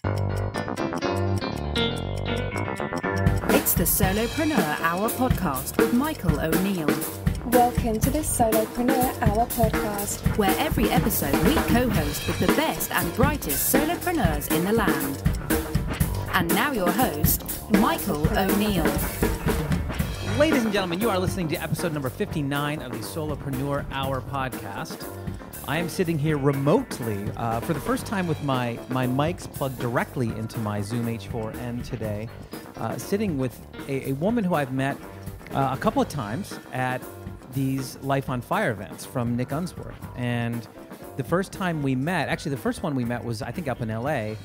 It's the Solopreneur Hour podcast with Michael O'Neill. Welcome to the Solopreneur Hour podcast, where every episode we co-host with the best and brightest solopreneurs in the land. And now your host, Michael O'Neill. Ladies and gentlemen, you are listening to episode number 59 of the Solopreneur Hour podcast. I am sitting here remotely for the first time with my mics plugged directly into my Zoom H4n today, sitting with a woman who I've met a couple of times at these Life on Fire events from Nick Unsworth. And the first time we met, actually the first one we met was, I think, up in LA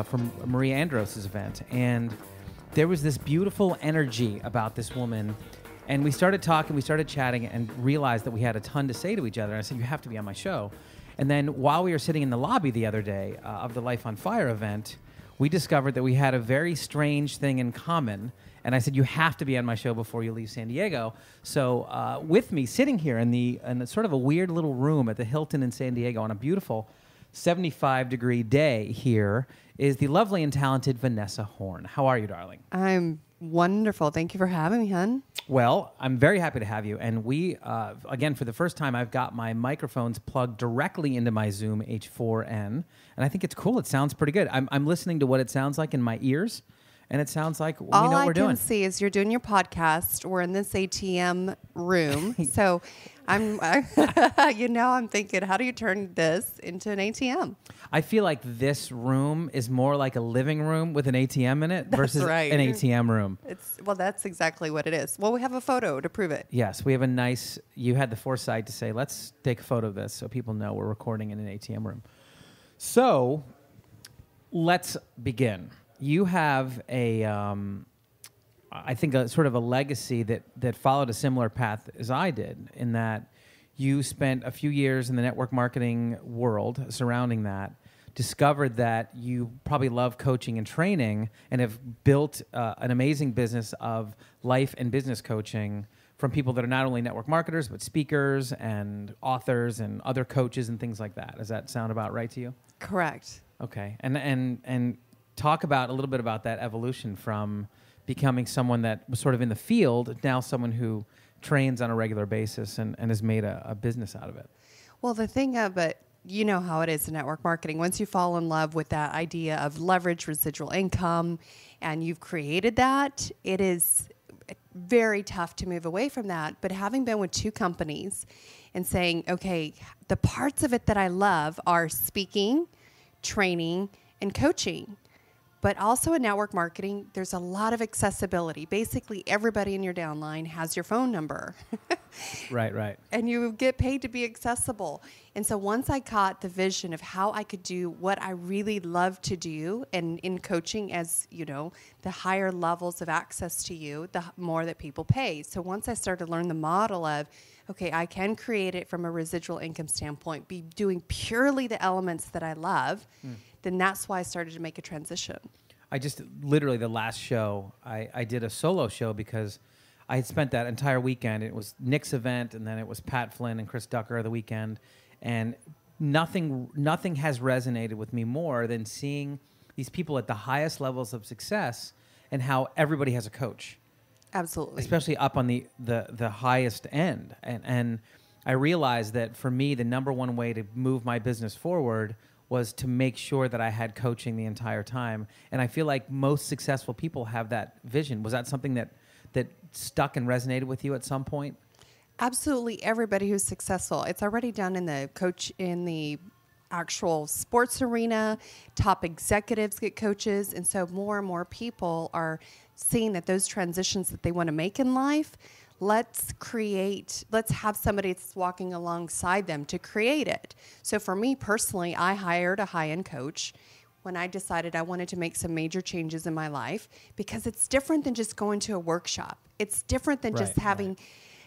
from Marie Andros' event. And there was this beautiful energy about this woman. And we started talking, we started chatting, and realized that we had a ton to say to each other. And I said, you have to be on my show. And then while we were sitting in the lobby the other day of the Life on Fire event, we discovered that we had a very strange thing in common. And I said, you have to be on my show before you leave San Diego. So with me, sitting here in sort of a weird little room at the Hilton in San Diego on a beautiful 75-degree day here, is the lovely and talented Vanessa Horn. How are you, darling? I'm wonderful. Thank you for having me, hon. Well, I'm very happy to have you. And we, again, for the first time, I've got my microphones plugged directly into my Zoom H4n. And I think it's cool. It sounds pretty good. I'm listening to what it sounds like in my ears. And it sounds like we know what we're doing. All I can see is you're doing your podcast. We're in this ATM room. So I'm thinking, how do you turn this into an ATM? I feel like this room is more like a living room with an ATM in it versus an ATM room. That's exactly what it is. Well, we have a photo to prove it. Yes, we have you had the foresight to say, let's take a photo of this so people know we're recording in an ATM room. So let's begin. You have I think a sort of a legacy that followed a similar path as I did, in that you spent a few years in the network marketing world surrounding that, discovered that you probably love coaching and training, and have built an amazing business of life and business coaching from people that are not only network marketers, but speakers and authors and other coaches and things like that. Does that sound about right to you? Correct. Okay. And talk about a little bit about that evolution from becoming someone that was sort of in the field, now someone who trains on a regular basis and has made a business out of it. Well, the thing of it, you know how it is in network marketing. Once you fall in love with that idea of leverage, residual income, and you've created that, it is very tough to move away from that. But having been with two companies and saying, okay, the parts of it that I love are speaking, training, and coaching. But also in network marketing, there's a lot of accessibility. Basically, everybody in your downline has your phone number. Right. And you get paid to be accessible. And so once I caught the vision of how I could do what I really love to do, and in coaching, as you know, the higher levels of access to you, the more that people pay. So once I started to learn the model of, okay, I can create it from a residual income standpoint, be doing purely the elements that I love, then that's why I started to make a transition. I just, literally the last show, I did a solo show because I had spent that entire weekend. It was Nick's event, and then it was Pat Flynn and Chris Ducker the weekend. And nothing has resonated with me more than seeing these people at the highest levels of success and how everybody has a coach. Absolutely. Especially up on the highest end. And I realized that for me, the number one way to move my business forward was to make sure that I had coaching the entire time. And I feel like most successful people have that vision. Was that something that stuck and resonated with you at some point? Absolutely. Everybody who's successful, it's already done in the actual sports arena. Top executives get coaches. And so more and more people are seeing that those transitions that they want to make in life, let's have somebody that's walking alongside them to create it. So for me personally, I hired a high-end coach when I decided I wanted to make some major changes in my life, because it's different than just going to a workshop. It's different than just having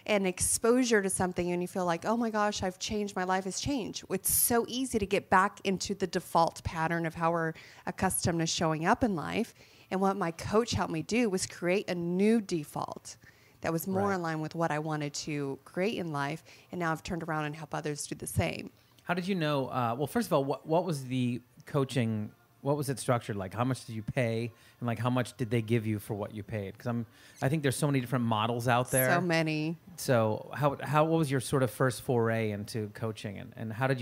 an exposure to something and you feel like, oh my gosh, I've changed, my life has changed. It's so easy to get back into the default pattern of how we're accustomed to showing up in life. And what my coach helped me do was create a new default that was more in line with what I wanted to create in life. And now I've turned around and help others do the same. How did you know? Well, first of all, what was the coaching what was it structured like? How much did you pay, and like how much did they give you for what you paid? Because I think there's so many different models out there. So many. So what was your sort of first foray into coaching, and how had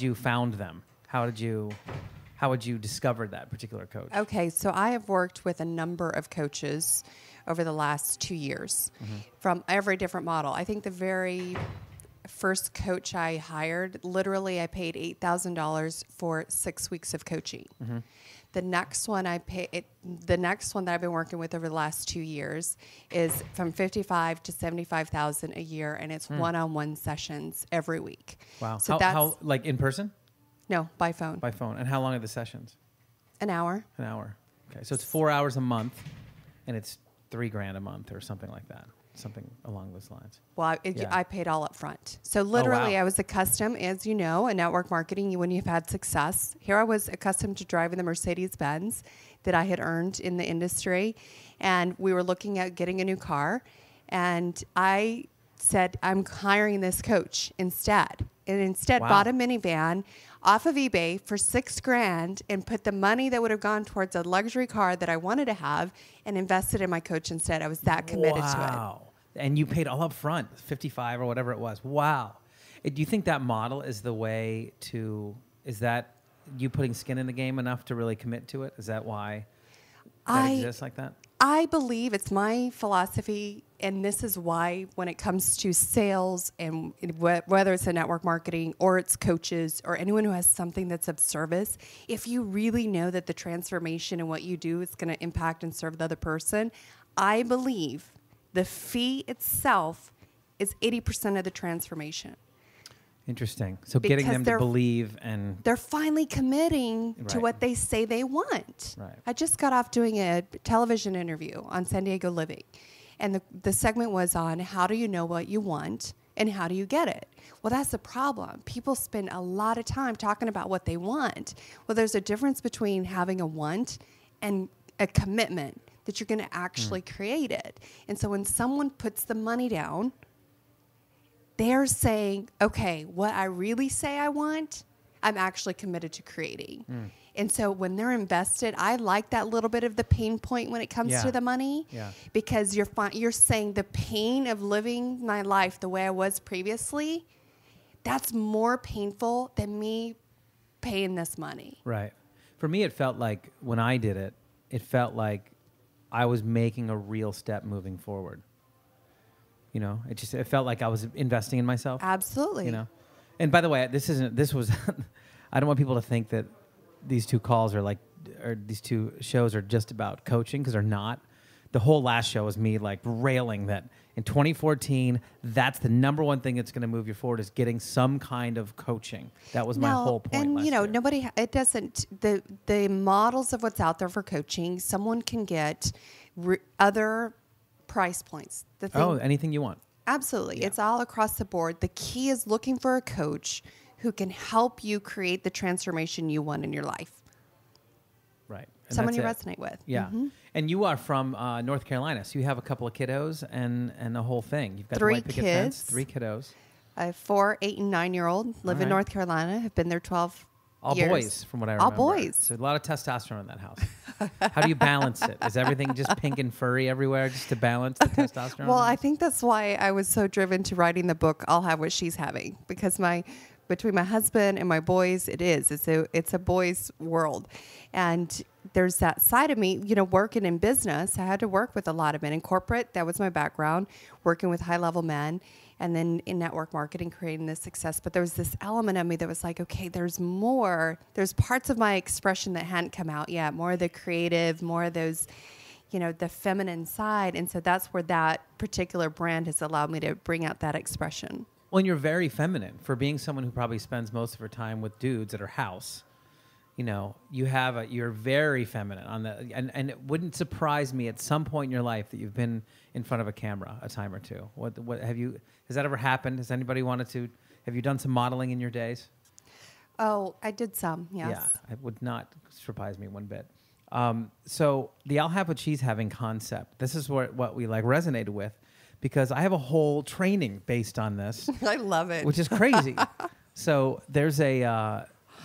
you found them? How would you discover that particular coach? Okay, so I have worked with a number of coaches over the last 2 years from every different model. I think the very first coach I hired, literally I paid $8,000 for 6 weeks of coaching. The next one the next one that I've been working with over the last 2 years is from $55,000 to $75,000 a year, and it's one-on-one sessions every week. Wow. So how like in person? No, by phone. By phone. And how long are the sessions? An hour. An hour. Okay. So it's 4 hours a month, and it's $3,000 a month or something like that. Something along those lines. Well, I paid all up front. So literally, I was accustomed, as you know, in network marketing, when you've had success. Here I was accustomed to driving the Mercedes-Benz that I had earned in the industry. And we were looking at getting a new car. And I said, I'm hiring this coach instead. And instead bought a minivan off of eBay for $6,000 and put the money that would have gone towards a luxury car that I wanted to have and invested in my coach instead. I was that committed to it. Wow. And you paid all up front, 55 or whatever it was. Wow. Do you think that model is the way to, is that you putting skin in the game enough to really commit to it? Is that why that exists like that? I believe it's my philosophy, and this is why when it comes to sales and whether it's a network marketing or it's coaches or anyone who has something that's of service, if you really know that the transformation in what you do is going to impact and serve the other person, I believe the fee itself is 80% of the transformation. Interesting. So Because getting them to believe and... They're finally committing to what they say they want. Right. I just got off doing a television interview on San Diego Living. And the segment was on how do you know what you want and how do you get it? Well, that's the problem. People spend a lot of time talking about what they want. Well, there's a difference between having a want and a commitment that you're going to actually create it. And so when someone puts the money down, they're saying, okay, what I really say I want, I'm actually committed to creating. And so when they're invested, I like that little bit of the pain point when it comes to the money, because you're saying the pain of living my life the way I was previously, that's more painful than me paying this money. Right. For me, it felt like when I did it, it felt like I was making a real step moving forward. You know, it felt like I was investing in myself. Absolutely. You know, and by the way, this was, I don't want people to think that these two calls or these two shows are just about coaching, because they're not. The whole last show was me like railing that in 2014, that's the number one thing that's going to move you forward is getting some kind of coaching. That was my whole point. And last year. it doesn't, the models of what's out there for coaching, someone can get other price points. Anything you want. Absolutely. Yeah. It's all across the board. The key is looking for a coach who can help you create the transformation you want in your life. Right. And someone you resonate with. Yeah. Mm-hmm. And you are from North Carolina, so you have a couple of kiddos and the whole thing. You've got 3 the white picket fence, 3 kiddos. I have 4, 8, and 9-year-old. Live in North Carolina. Have been there 12 All years. Boys, from what I remember. All boys. So a lot of testosterone in that house. How do you balance it? Is everything just pink and furry everywhere just to balance the testosterone? Well, I think that's why I was so driven to writing the book, I'll Have What She's Having, because between my husband and my boys, it's a boys' world. And there's that side of me, working in business. I had to work with a lot of men in corporate. That was my background, working with high-level men. And then in network marketing, creating this success. But there was this element of me that was like, okay, there's more. There's parts of my expression that hadn't come out yet. More of the creative, more of those, the feminine side. And so that's where that particular brand has allowed me to bring out that expression. Well, and you're very feminine for being someone who probably spends most of her time with dudes at her house. You're very feminine and it wouldn't surprise me at some point in your life that you've been in front of a camera a time or two. Has that ever happened? Has anybody have you done some modeling in your days? Oh, I did some, yes. Yeah, it would not surprise me one bit. So the I'll Have What She's Having concept, this is what we resonated with, because I have a whole training based on this. I love it. Which is crazy. So there's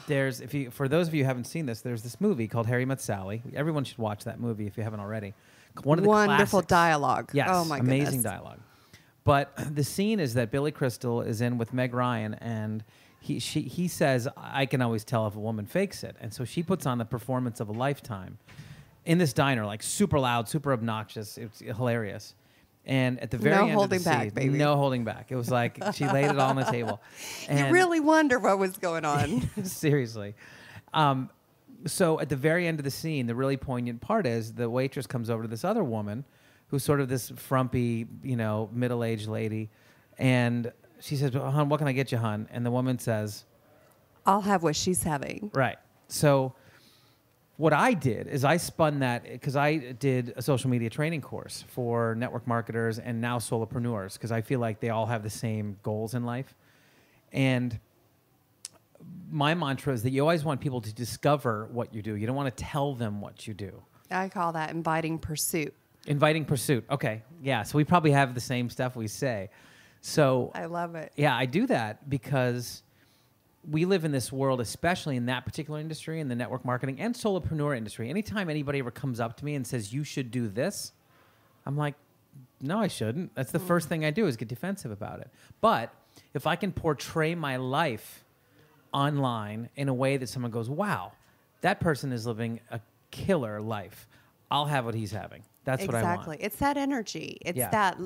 for those of you who haven't seen this, there's this movie called Harry Met Sally. Everyone should watch that movie if you haven't already. One of the Wonderful classics. dialogue. Yes, oh my amazing goodness. dialogue. But the scene is that Billy Crystal is in with Meg Ryan, and he says, "I can always tell if a woman fakes it," and so she puts on the performance of a lifetime in this diner, like super loud, super obnoxious. It's hilarious. And at the very end holding of the back, scene, baby. no holding back. It was like she laid it all on the table. You And really wonder what was going on. seriously. So at the very end of the scene, the really poignant part is the waitress comes over to this other woman who's sort of this frumpy, middle-aged lady. And she says, "Well, hon, what can I get you, hon?" And the woman says, I'll have what she's having. right. So what I did is I spun that because I did a social media training course for network marketers and now solopreneurs because I feel like they all have the same goals in life. And my mantra is that you always want people to discover what you do. You don't want to tell them what you do. I call that inviting pursuit. Inviting pursuit. Okay. Yeah. So we probably have the same stuff we say. So I love it. yeah, I do that because we live in this world, especially in that particular industry, in the network marketing and solopreneur industry. Anytime anybody ever comes up to me and says, "You should do this," I'm like, no, I shouldn't. That's the first thing I do is get defensive about it. But if I can portray my life online in a way that someone goes, "Wow, that person is living a killer life," I'll have what he's having. That's what I want. Exactly. It's that energy. It's Yeah. that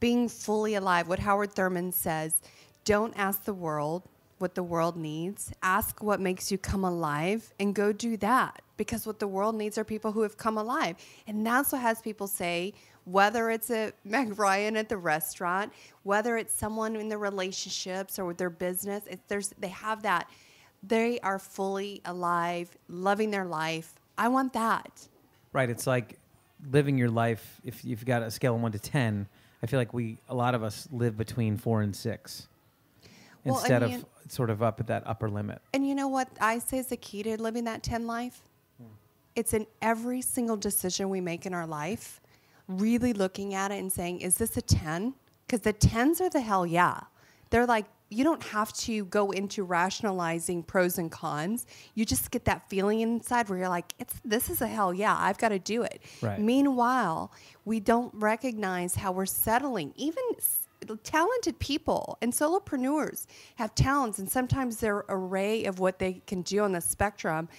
being fully alive. What Howard Thurman says, don't ask the world what the world needs. Ask what makes you come alive and go do that. Because what the world needs are people who have come alive. And that's what has people say, whether it's a Meg Ryan at the restaurant, whether it's someone in their relationships or with their business, they have that. They are fully alive, loving their life. I want that. Right. It's like living your life. If you've got a scale of 1 to 10, I feel like a lot of us live between 4 and 6 Well, instead and of sort of up at that upper limit. And you know what I say is the key to living that 10 life? It's in every single decision we make in our life, really looking at it and saying, is this a 10? Because the 10s are the hell yeah. They're like, you don't have to go into rationalizing pros and cons. You just get that feeling inside where you're like, this is a hell yeah, I've got to do it. Right. Meanwhile, we don't recognize how we're settling. Even talented people and solopreneurs have talents, and sometimes their array of what they can do on the spectrum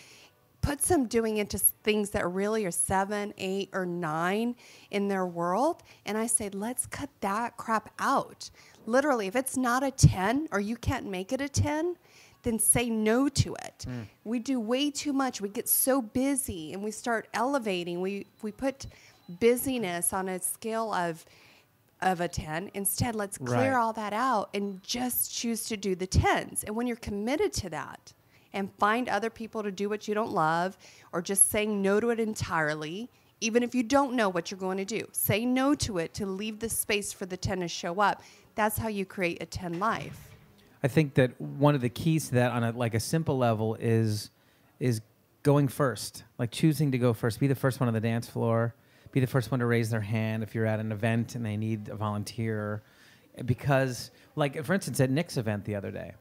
puts them doing into things that really are 7, 8, or 9 in their world. And I say, let's cut that crap out. Literally, if it's not a 10 or you can't make it a 10, then say no to it. We do way too much. We get so busy and we start elevating. We put busyness on a scale of a 10. Instead, let's clear Right. all that out and just choose to do the 10s. And when you're committed to that and find other people to do what you don't love or just saying no to it entirely, even if you don't know what you're going to do, say no to it to leave the space for the 10 to show up. That's how you create a 10 life. I think that one of the keys to that on a simple level is going first, like choosing to go first. Be the first one on the dance floor. Be the first one to raise their hand if you're at an event and they need a volunteer. Because, like, for instance, at Nick's event the other day,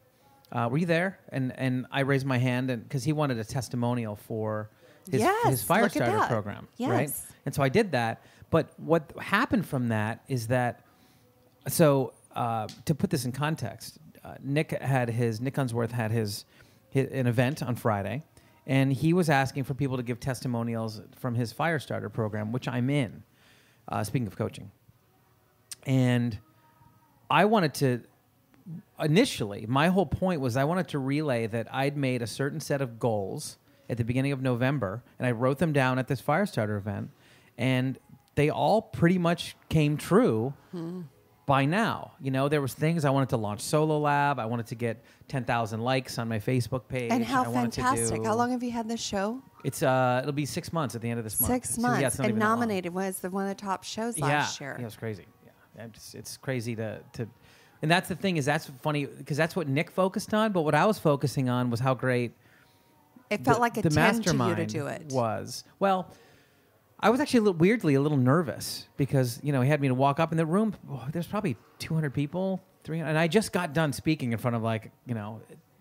were you there? And I raised my hand because he wanted a testimonial for his fire look at starter that. program, Yes. right? And so I did that. But what happened from that is that, so to put this in context, Nick Unsworth had an event on Friday, and he was asking for people to give testimonials from his fire starter program, which I'm in, speaking of coaching. And I wanted to, initially, my whole point was I wanted to relay that I'd made a certain set of goals at the beginning of November, and I wrote them down at this fire starter event, and they all pretty much came true by now. You know, there was things I wanted to launch Solo Lab. I wanted to get 10,000 likes on my Facebook page. And how I wanted to fantastic. do- How long have you had this show? It's it'll be 6 months at the end of this month. 6 So, months. yeah, it's not and even that long. nominated was one of the top shows last year. Yeah, it was crazy. Yeah, it's crazy to, and that's the thing is that's funny because that's what Nick focused on, but what I was focusing on was how great It felt like a the 10 to you to mastermind do it. was. Well, I was actually weirdly a little nervous because he had me to walk up in the room. There's probably 200 people, 300, and I just got done speaking in front of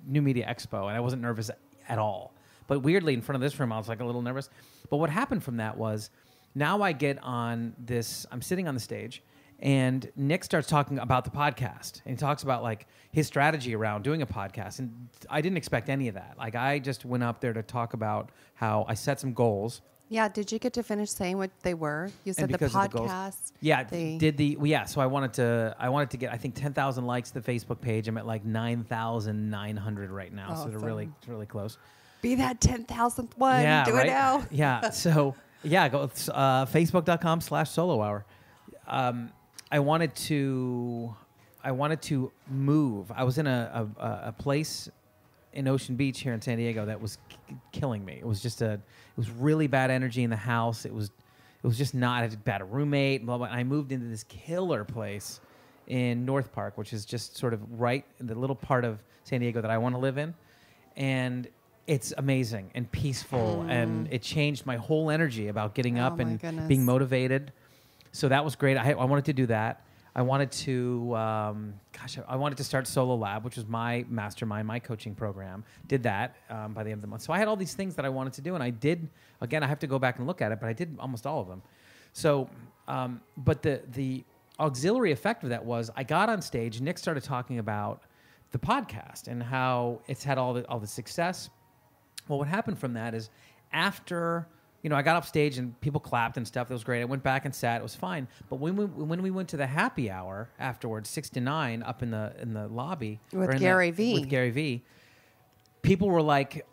New Media Expo, and I wasn't nervous at all. But weirdly, in front of this room, I was like a little nervous. But what happened from that was now I get on this, I'm sitting on the stage, and Nick starts talking about the podcast. And he talks about like his strategy around doing a podcast. And I didn't expect any of that. Like I just went up there to talk about how I set some goals. Yeah, did you get to finish saying what they were? You said the podcast. So I wanted to get I think 10,000 likes to the Facebook page. I'm at like 9,900 right now. Awesome. So they're really close. Be that 10,000th one. Yeah, Do right? it now. Yeah. So yeah, go facebook.com/solo hour. I wanted to move. I was in a place in Ocean Beach here in San Diego that was killing me. It was really bad energy in the house. It was just not. I had a bad roommate. Blah, blah. And I moved into this killer place in North Park, which is just sort of right in the little part of San Diego that I want to live in, and it's amazing and peaceful, and it changed my whole energy about getting up and being motivated. So that was great. I wanted to do that. I wanted to, I wanted to start Solo Lab, which was my mastermind, my coaching program. Did that by the end of the month. So I had all these things that I wanted to do, and I did. Again, I have to go back and look at it, but I did almost all of them. So, but the auxiliary effect of that was I got on stage. Nick started talking about the podcast and how it's had all the success. Well, what happened from that is after, I got off stage and people clapped and stuff. That was great. I went back and sat. It was fine. But when we went to the happy hour afterwards, 6 to 9, up in the lobby with Gary V, people were like,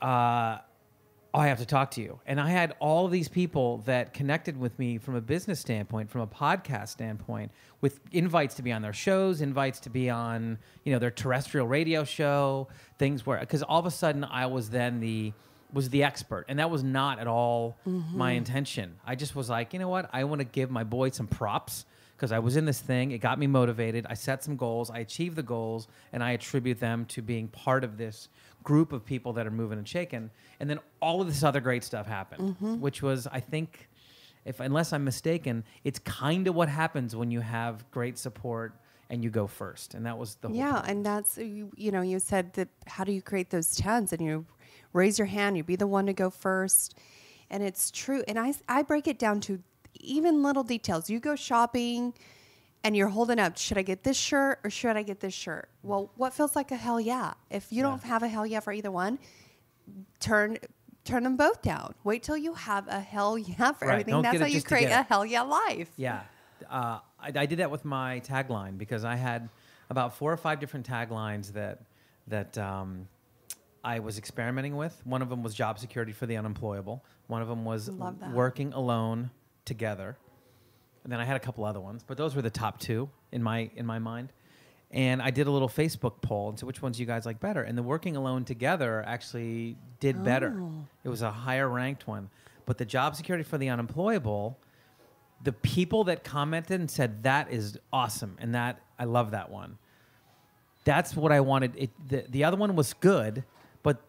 I have to talk to you. And I had all these people that connected with me from a business standpoint, from a podcast standpoint, with invites to be on their shows, invites to be on, their terrestrial radio show, things where, because all of a sudden I was then the expert. And that was not at all my intention. I just was like, you know what? I want to give my boy some props because I was in this thing. It got me motivated. I set some goals. I achieved the goals, and I attribute them to being part of this group of people that are moving and shaking. And then all of this other great stuff happened, which was, I think, unless I'm mistaken, it's kind of what happens when you have great support and you go first. And that was the whole point. And that's, you said that how do you create those tens? And you raise your hand, you be the one to go first. And it's true. And I break it down to even little details. You go shopping and you're holding up, should I get this shirt or should I get this shirt? Well, what feels like a hell yeah? If you don't have a hell yeah for either one, turn them both down. Wait till you have a hell yeah for everything. That's how you create a hell yeah life. Yeah. I did that with my tagline because I had about 4 or 5 different taglines that I was experimenting with. One of them was job security for the unemployable. One of them was working alone together. And then I had a couple other ones, but those were the top 2 in my mind. And I did a little Facebook poll and said, which ones you guys like better? And the working alone together actually did better. It was a higher ranked one. But the job security for the unemployable, the people that commented and said, that is awesome. And that I love that one. That's what I wanted. The other one was good, but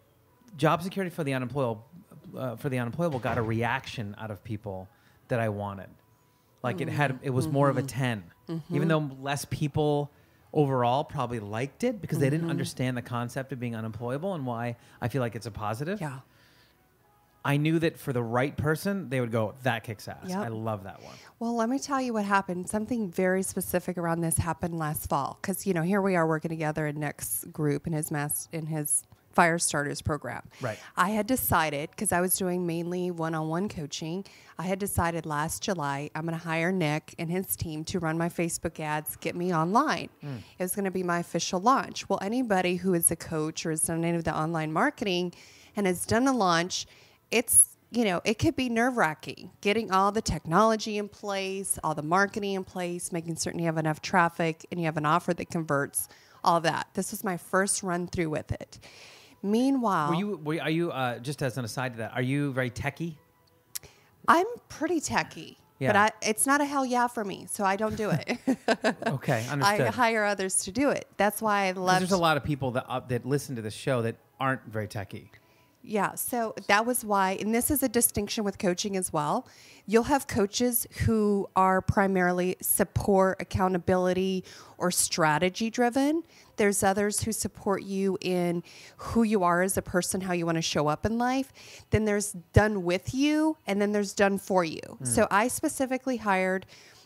job security for the unemployable got a reaction out of people that I wanted. Like it was more of a 10, even though less people overall probably liked it because they didn't understand the concept of being unemployable and why I feel like it's a positive. Yeah. I knew that for the right person, they would go, that kicks ass. Yep. I love that one. Well, let me tell you what happened. Something very specific around this happened last fall. Because, here we are working together in Nick's group in his Fire Starters program. Right. I had decided, because I was doing mainly one-on-one coaching, I had decided last July I'm going to hire Nick and his team to run my Facebook ads, get me online. It was going to be my official launch. Well, anybody who is a coach or has done any of the online marketing and has done a launch, it's, it could be nerve-wracking getting all the technology in place, all the marketing in place, making certain you have enough traffic and you have an offer that converts, all of that. This was my first run through with it. Meanwhile, are you just as an aside to that, are you very techie? I'm pretty techie, but it's not a hell yeah for me, so I don't do it. Okay, understood. I hire others to do it. That's why I love. There's a lot of people that listen to this show that aren't very techie. Yeah. So that was why, and this is a distinction with coaching as well. You'll have coaches who are primarily support, accountability, or strategy driven. There's others who support you in who you are as a person, how you want to show up in life. Then there's done with you, and then there's done for you. So I specifically hired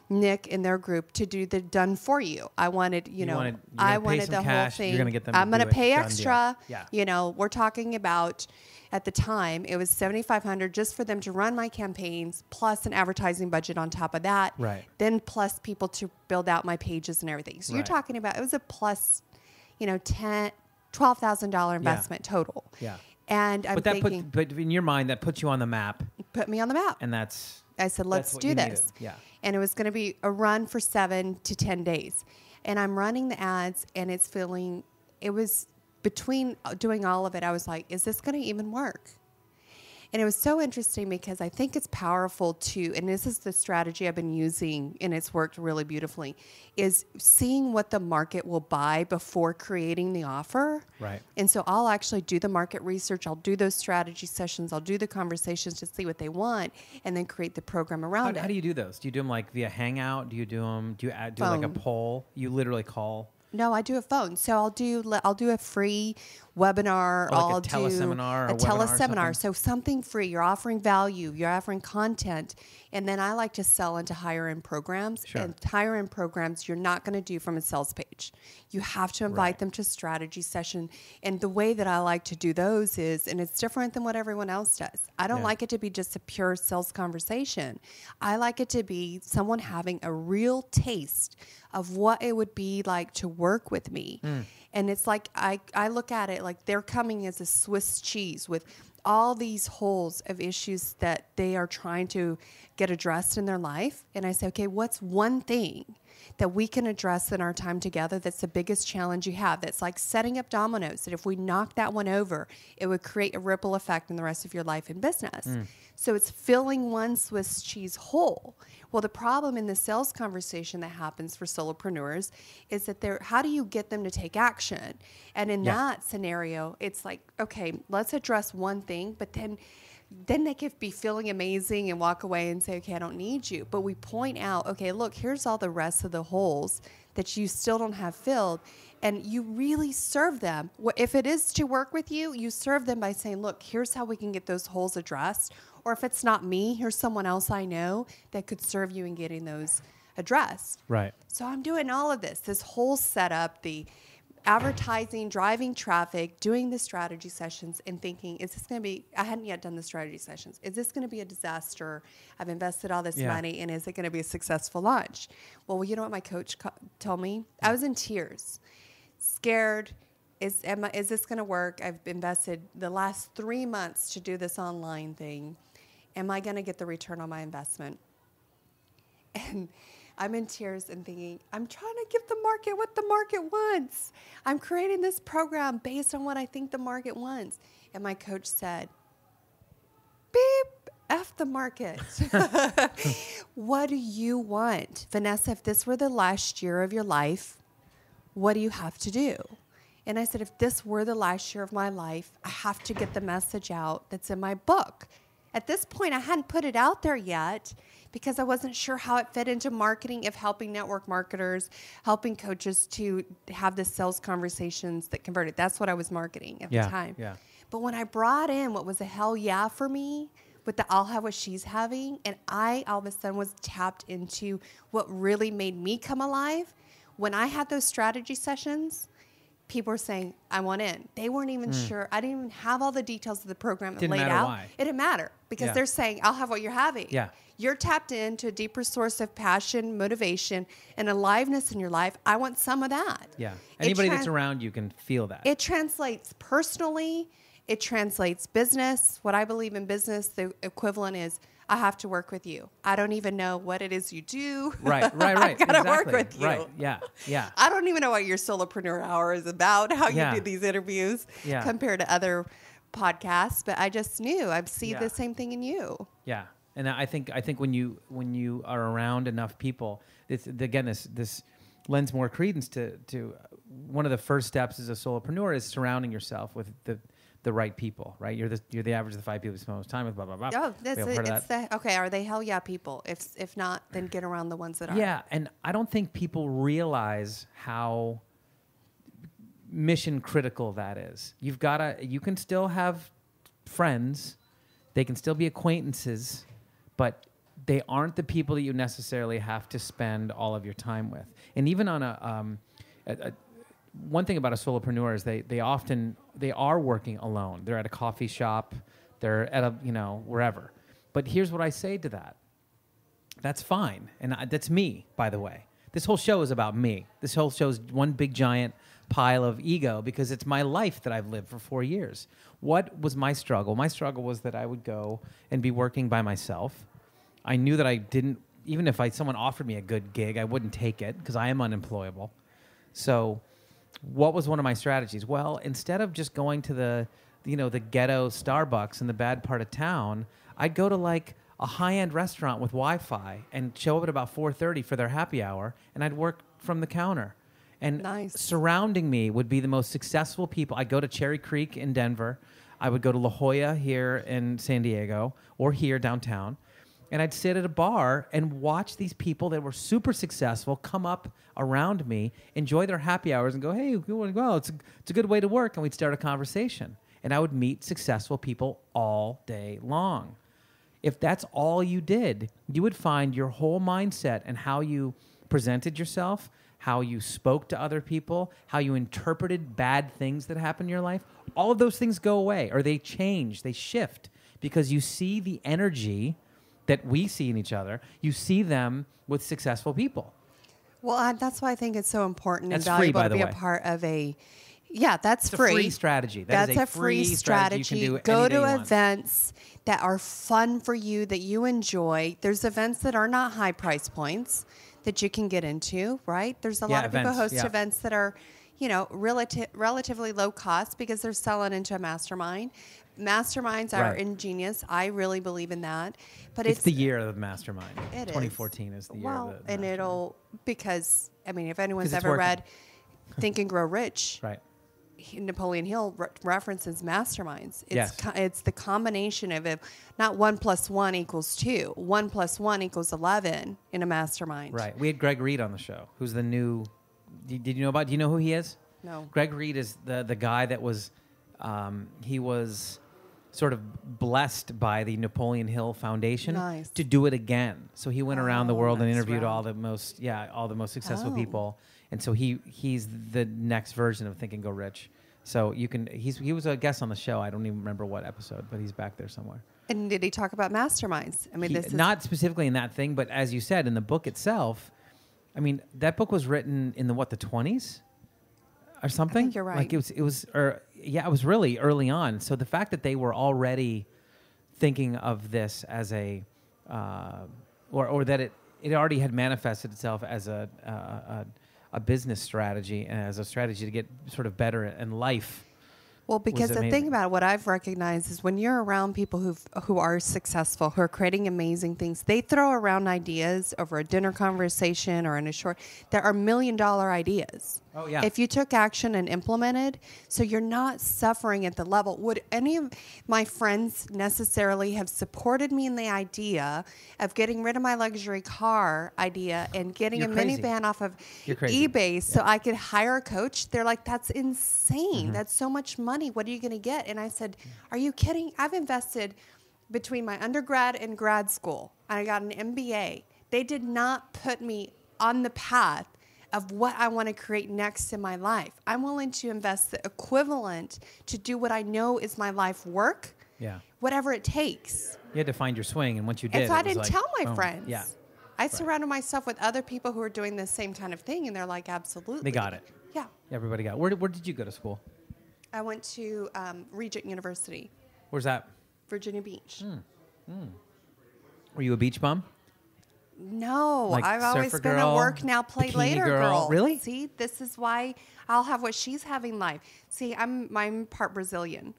Nick and their group to do the done for you. I wanted, I wanted the whole thing. You're going to get them. I'm going to pay Done extra. deal. Yeah. We're talking about, at the time, it was $7,500 just for them to run my campaigns, plus an advertising budget on top of that. Right. Then plus people to build out my pages and everything. So you're talking about, it was a plus, $12,000 investment total. Yeah. And I'm thinking, but in your mind, that puts you on the map. Put me on the map. And that's. I said, let's do this. Yeah. And it was going to be a run for 7 to 10 days. And I'm running the ads, and it was between doing all of it, I was like, is this going to even work? And it was so interesting because I think it's powerful to, and this is the strategy I've been using, and it's worked really beautifully, is seeing what the market will buy before creating the offer. Right. And so I'll actually do the market research. I'll do those strategy sessions. I'll do the conversations to see what they want, and then create the program around it. How do you do those? Do you do them like via Hangout? Do you do them? Do like a poll? You literally call? No, I do a phone. So I'll do a free webinar. Or like a teleseminar or a teleseminar. So something free. You're offering value. You're offering content. And then I like to sell into higher end programs. Sure. And higher end programs you're not going to do from a sales page. You have to invite them to strategy session. And the way that I like to do those is, and it's different than what everyone else does. I don't like it to be just a pure sales conversation. I like it to be someone having a real taste of what it would be like to work with me. And it's like, I look at it like they're coming as a Swiss cheese with all these holes of issues that they are trying to get addressed in their life. And I say, okay, what's one thing that we can address in our time together that's the biggest challenge you have? That's like setting up dominoes, that if we knock that one over, it would create a ripple effect in the rest of your life and business. So it's filling one Swiss cheese hole. Well, the problem in the sales conversation that happens for solopreneurs is that how do you get them to take action? And in that scenario, it's like, okay, let's address one thing, but then they could be feeling amazing and walk away and say, okay, I don't need you. But we point out, okay, look, here's all the rest of the holes that you still don't have filled. And you really serve them. If it is to work with you, you serve them by saying, look, here's how we can get those holes addressed. Or if it's not me, here's someone else I know that could serve you in getting those addressed. Right. So I'm doing all of this whole setup, the advertising, driving traffic, doing the strategy sessions, and thinking, is this going to be, I hadn't yet done the strategy sessions. Is this going to be a disaster? I've invested all this money, and is it going to be a successful launch? Well, you know what my coach told me? I was in tears, scared. Is this going to work? I've invested the last 3 months to do this online thing. Am I going to get the return on my investment? And I'm in tears and thinking, I'm trying to give the market what the market wants. I'm creating this program based on what I think the market wants. And my coach said, beep, F the market. What do you want? Vanessa, if this were the last year of your life, what do you have to do? And I said, if this were the last year of my life, I have to get the message out that's in my book. At this point, I hadn't put it out there yet because I wasn't sure how it fit into marketing, if helping network marketers, helping coaches to have the sales conversations that converted. That's what I was marketing at the time. Yeah. But when I brought in what was a hell yeah for me, with the I'll have what she's having, and I all of a sudden was tapped into what really made me come alive. When I had those strategy sessions, people were saying, I want in. They weren't even sure. I didn't even have all the details of the program laid out. Why. It didn't matter because they're saying, I'll have what you're having. Yeah. You're tapped into a deeper source of passion, motivation, and aliveness in your life. I want some of that. Yeah. Anybody that's around you can feel that. It translates personally. It translates business. What I believe in business, the equivalent is, I have to work with you. I don't even know what it is you do. Right. I gotta work with you. Right. Yeah. I don't even know what your Solopreneur Hour is about, how you do these interviews compared to other podcasts, but I just knew I'd see the same thing in you. Yeah. And I think when you are around enough people, this lends more credence to one of the first steps as a solopreneur is surrounding yourself with the the right people, right? You're the average of the 5 people you spend most time with, blah, blah, blah. Oh, We all heard of that. okay. Are they hell yeah people? If not, then get around the ones that are. Yeah, and I don't think people realize how mission critical that is. You can still have friends, they can still be acquaintances, but they aren't the people that you necessarily have to spend all of your time with. And even on one thing about a solopreneur is they are working alone. They're at a coffee shop, they're at wherever. But here's what I say to that. That's fine. And that's me, by the way. This whole show is about me. This whole show is one big giant pile of ego because it's my life that I've lived for 4 years. What was my struggle? My struggle was that I would go and be working by myself. I knew that I didn't, even if someone offered me a good gig, I wouldn't take it because I am unemployable. So what was one of my strategies? Well, instead of just going to the ghetto Starbucks in the bad part of town, I'd go to like a high-end restaurant with Wi-Fi and show up at about 4:30 for their happy hour, and I'd work from the counter. And nice. Surrounding me would be the most successful people. I'd go to Cherry Creek in Denver. I would go to La Jolla here in San Diego or here downtown. And I'd sit at a bar and watch these people that were super successful come up around me, enjoy their happy hours, and go, hey, well, it's a good way to work. And we'd start a conversation. And I would meet successful people all day long. If that's all you did, you would find your whole mindset and how you presented yourself, how you spoke to other people, how you interpreted bad things that happen in your life, all of those things go away, or they change, they shift, because you see the energy that we see in each other. You see them with successful people. Well, that's why I think it's so important and That's free, valuable by to the be way. a part of a. Yeah, that's It's free. a free strategy. That's is a free strategy. You can do Go any day to you want. events that are fun for you, that you enjoy. There's events that are not high price points that you can get into, right? There's a lot of people host events that are, relatively low cost because they're selling into a mastermind. Masterminds are ingenious. I really believe in that. But it's the year of the mastermind. It 2014 is the year of the and mastermind. because if anyone's 'Cause it's ever working. read Think and Grow Rich, Right. Napoleon Hill references masterminds. Yes. It's the combination of it, not 1 + 1 = 2. 1 + 1 = 11 in a mastermind. Right. We had Greg Reed on the show, who's the new. Do you know who he is? No. Greg Reed is the guy that was. He was sort of blessed by the Napoleon Hill Foundation to do it again. So he went around the world and interviewed all the most successful people. And so he's the next version of Think and Go Rich. So he was a guest on the show. I don't even remember what episode, but he's back there somewhere. And did he talk about masterminds? Not specifically in that thing, but as you said, in the book itself, that book was written in the 20s or something. I think you're right. Like it was really early on. So the fact that they were already thinking of this as or that it already had manifested itself as a business strategy and as a strategy to get sort of better in life. Well, because the thing about it, what I've recognized is when you're around people who are successful, who are creating amazing things, they throw around ideas over a dinner conversation or in a short. There are $1 million ideas. Oh, yeah. If you took action and implemented, so you're not suffering at the level. Would any of my friends necessarily have supported me in the idea of getting rid of my luxury car idea and getting You're a crazy. minivan off of You're crazy. eBay so I could hire a coach? They're like, that's insane. Mm-hmm. That's so much money. What are you going to get? And I said, are you kidding? I've invested between my undergrad and grad school. I got an MBA. They did not put me on the path of what I want to create next in my life. I'm willing to invest the equivalent to do what I know is my life work, whatever it takes. You had to find your swing, and once you did, And so I it was didn't like, tell my boom. friends. Yeah. I surrounded myself with other people who are doing the same kind of thing, and they're like, absolutely. They got it. Yeah. Everybody got it. Where did you go to school? I went to Regent University, Where's that? Virginia Beach. Were you a beach bum? No, Like I've always surfer been girl, a work now, play bikini later girl. Really? See, this is why I'll have what she's having life. See, I'm part Brazilian.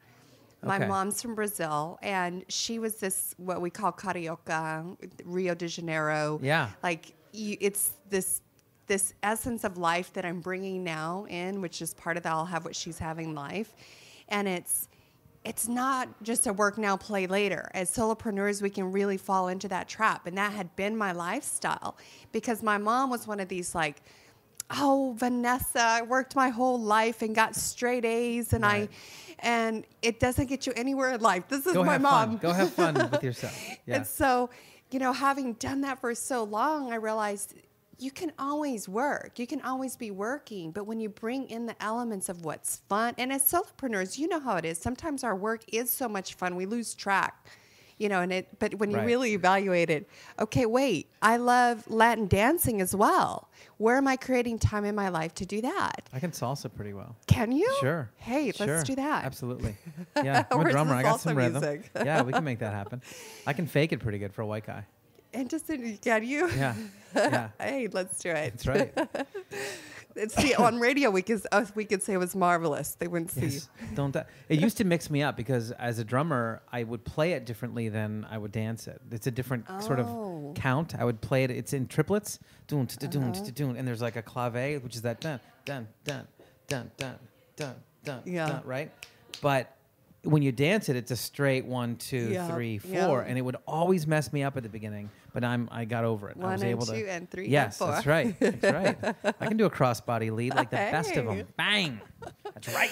My Okay. mom's from Brazil, and she was this what we call carioca, Rio de Janeiro. Yeah. Like it's this essence of life that I'm bringing now in, which is part of that. I'll have what she's having life, and it's not just a work now, play later. As solopreneurs, we can really fall into that trap. And that had been my lifestyle because my mom was one of these like, oh, Vanessa, I worked my whole life and got straight A's and and it doesn't get you anywhere in life. This is my mom. Go have fun with yourself. Yeah. And so, having done that for so long, I realized you can always work. You can always be working. But when you bring in the elements of what's fun, and as solopreneurs, you know how it is. Sometimes our work is so much fun, we lose track. But when you really evaluate it, okay, wait, I love Latin dancing as well. Where am I creating time in my life to do that? I can salsa pretty well. Can you? Sure. Hey, let's do that. Absolutely. Yeah, I'm a drummer. I got some rhythm. Yeah, we can make that happen. I can fake it pretty good for a white guy. Interesting. Can you? Yeah. Yeah. Hey, let's do it. That's right. See, on radio, we could say it was marvelous. They wouldn't see. Yes. Don't that. It used to mix me up because as a drummer, I would play it differently than I would dance it. It's a different sort of count. I would play it. It's in triplets. Doon, and there's like a clave, which is that dun, dun, dun, dun, dun, dun, dun, dun, right? But when you dance it, it's a straight 1, 2, 3, 4, and it would always mess me up at the beginning. But I got over it. 1 I was and able 2 to. and 3 yes, and 4. That's right. That's right. I can do a crossbody lead like the best of them. Bang. That's right.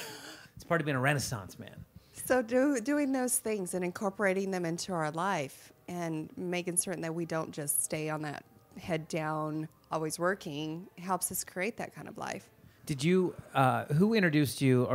It's part of being a Renaissance man. So doing those things and incorporating them into our life and making certain that we don't just stay on that head down, always working, helps us create that kind of life. Did you, who introduced you,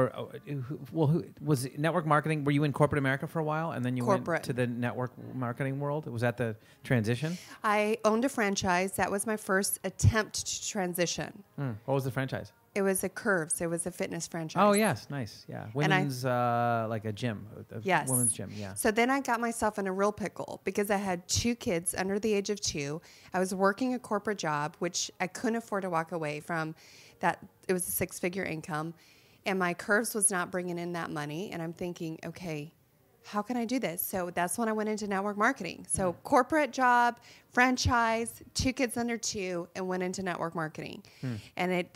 who was it network marketing? Were you in corporate America for a while and then you went to the network marketing world? Was that the transition? I owned a franchise. That was my first attempt to transition. What was the franchise? It was a Curves. It was a fitness franchise. Oh, yes. Nice. Yeah. Women's, like a gym. Yes. Women's gym. Yeah. So then I got myself in a real pickle because I had 2 kids under the age of 2. I was working a corporate job, which I couldn't afford to walk away from. That it was a 6-figure income, and my Curves was not bringing in that money. And I'm thinking, okay, how can I do this? So that's when I went into network marketing. So corporate job, franchise, 2 kids under 2, and went into network marketing. And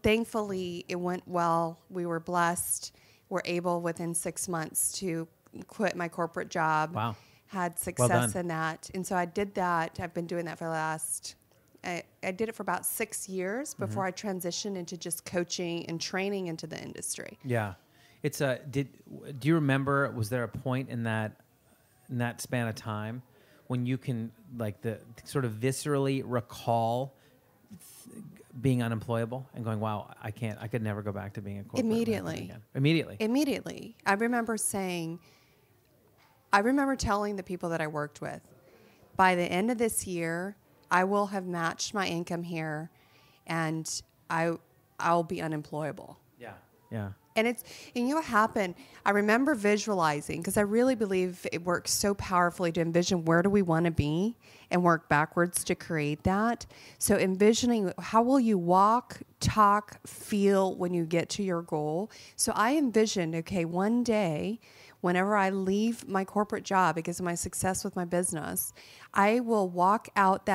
thankfully, it went well. We were blessed. We're able within 6 months to quit my corporate job. Wow. Had success in that. And so I did that. I've been doing that for the last... I did it for about 6 years before I transitioned into just coaching and training into the industry. Yeah. It's do you remember, was there a point in that span of time when you can like the sort of viscerally recall being unemployable and going, wow, I could never go back to being a corporate Immediately. I remember telling the people that I worked with, by the end of this year, I will have matched my income here, and I'll be unemployable. Yeah, yeah. And you know what happened? I remember visualizing, because I really believe it works so powerfully to envision where do we want to be and work backwards to create that. So envisioning how will you walk, talk, feel when you get to your goal. So I envisioned, okay, one day, whenever I leave my corporate job because of my success with my business, I will walk out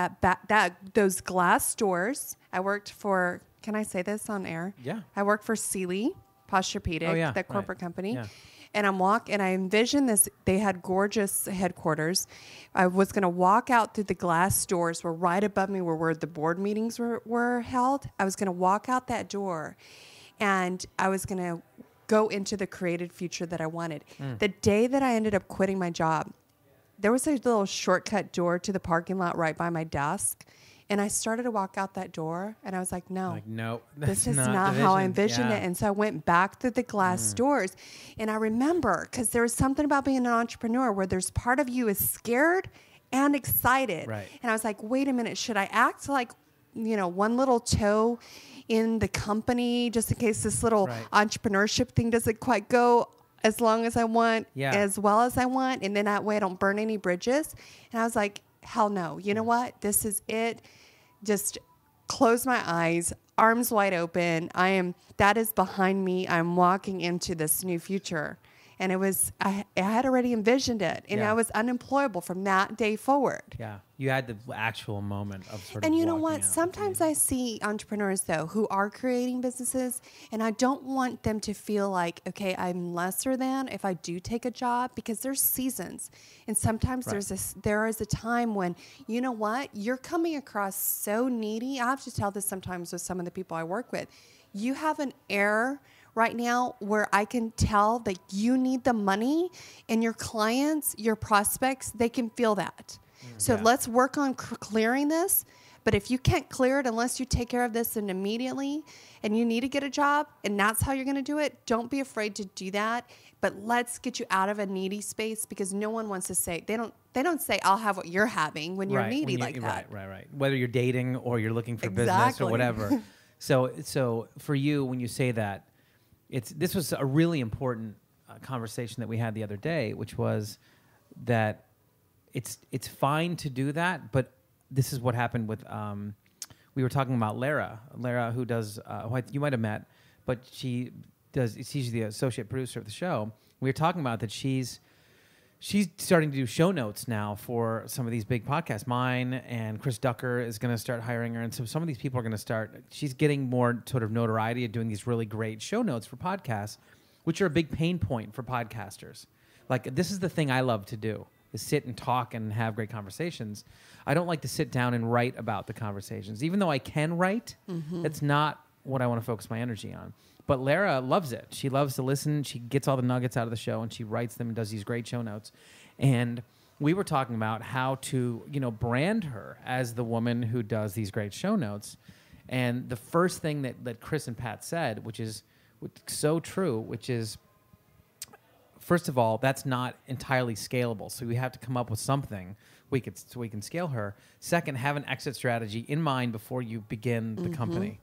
those glass doors. I worked for, can I say this on air? Yeah. I worked for Sealy Posturepedic, that corporate company. Yeah. And I envisioned this. They had gorgeous headquarters. I was going to walk out through the glass doors were right above me where the board meetings were held. I was going to walk out that door, and I was going to go into the created future that I wanted. The day that I ended up quitting my job, there was a little shortcut door to the parking lot right by my desk. And I started to walk out that door, and I was like, no, this is not how I envisioned it. And so I went back through the glass doors. And I remember, because there was something about being an entrepreneur where there's part of you is scared and excited. Right. And I was like, wait a minute, should I act like, one little toe in the company just in case this little entrepreneurship thing doesn't quite go as long as I want, as well as I want, and then that way I don't burn any bridges. And I was like, hell no. You know what? This is it. Just close my eyes, arms wide open. That is behind me. I'm walking into this new future. And it was, I had already envisioned it, and I was unemployable from that day forward. Yeah. You had the actual moment of sort of And you know walking what? out. Sometimes I see entrepreneurs, though, who are creating businesses, and I don't want them to feel like, okay, I'm lesser than if I do take a job, because there's seasons. And sometimes there is a time when, you know what? You're coming across so needy. I have to tell this sometimes with some of the people I work with. You have an air right now where I can tell that you need the money, and your clients, your prospects, they can feel that. So let's work on clearing this. But if you can't clear it unless you take care of this and immediately, and you need to get a job, and that's how you're going to do it, don't be afraid to do that. But let's get you out of a needy space, because no one wants to say, they don't say, I'll have what you're having when you're needy like that. Right. Whether you're dating or you're looking for business or whatever. So for you, when you say that, this was a really important conversation that we had the other day, which was that it's fine to do that, but this is what happened with we were talking about Lara, who does who you might have met, but she's the associate producer of the show. We were talking about that she's starting to do show notes now for some of these big podcasts. Mine and Chris Ducker is going to start hiring her, and so some of these people are going to start. She's getting more sort of notoriety of doing these really great show notes for podcasts, which are a big pain point for podcasters. Like, this is the thing I love to do, is sit and talk and have great conversations. I don't like to sit down and write about the conversations. Even though I can write, that's not what I want to focus my energy on. But Lara loves it. She loves to listen. She gets all the nuggets out of the show, and she writes them and does these great show notes. And we were talking about how to, brand her as the woman who does these great show notes. And the first thing that Chris and Pat said, which is so true, which is, first of all, that's not entirely scalable. So we have to come up with something so we can scale her. Second, have an exit strategy in mind before you begin the company.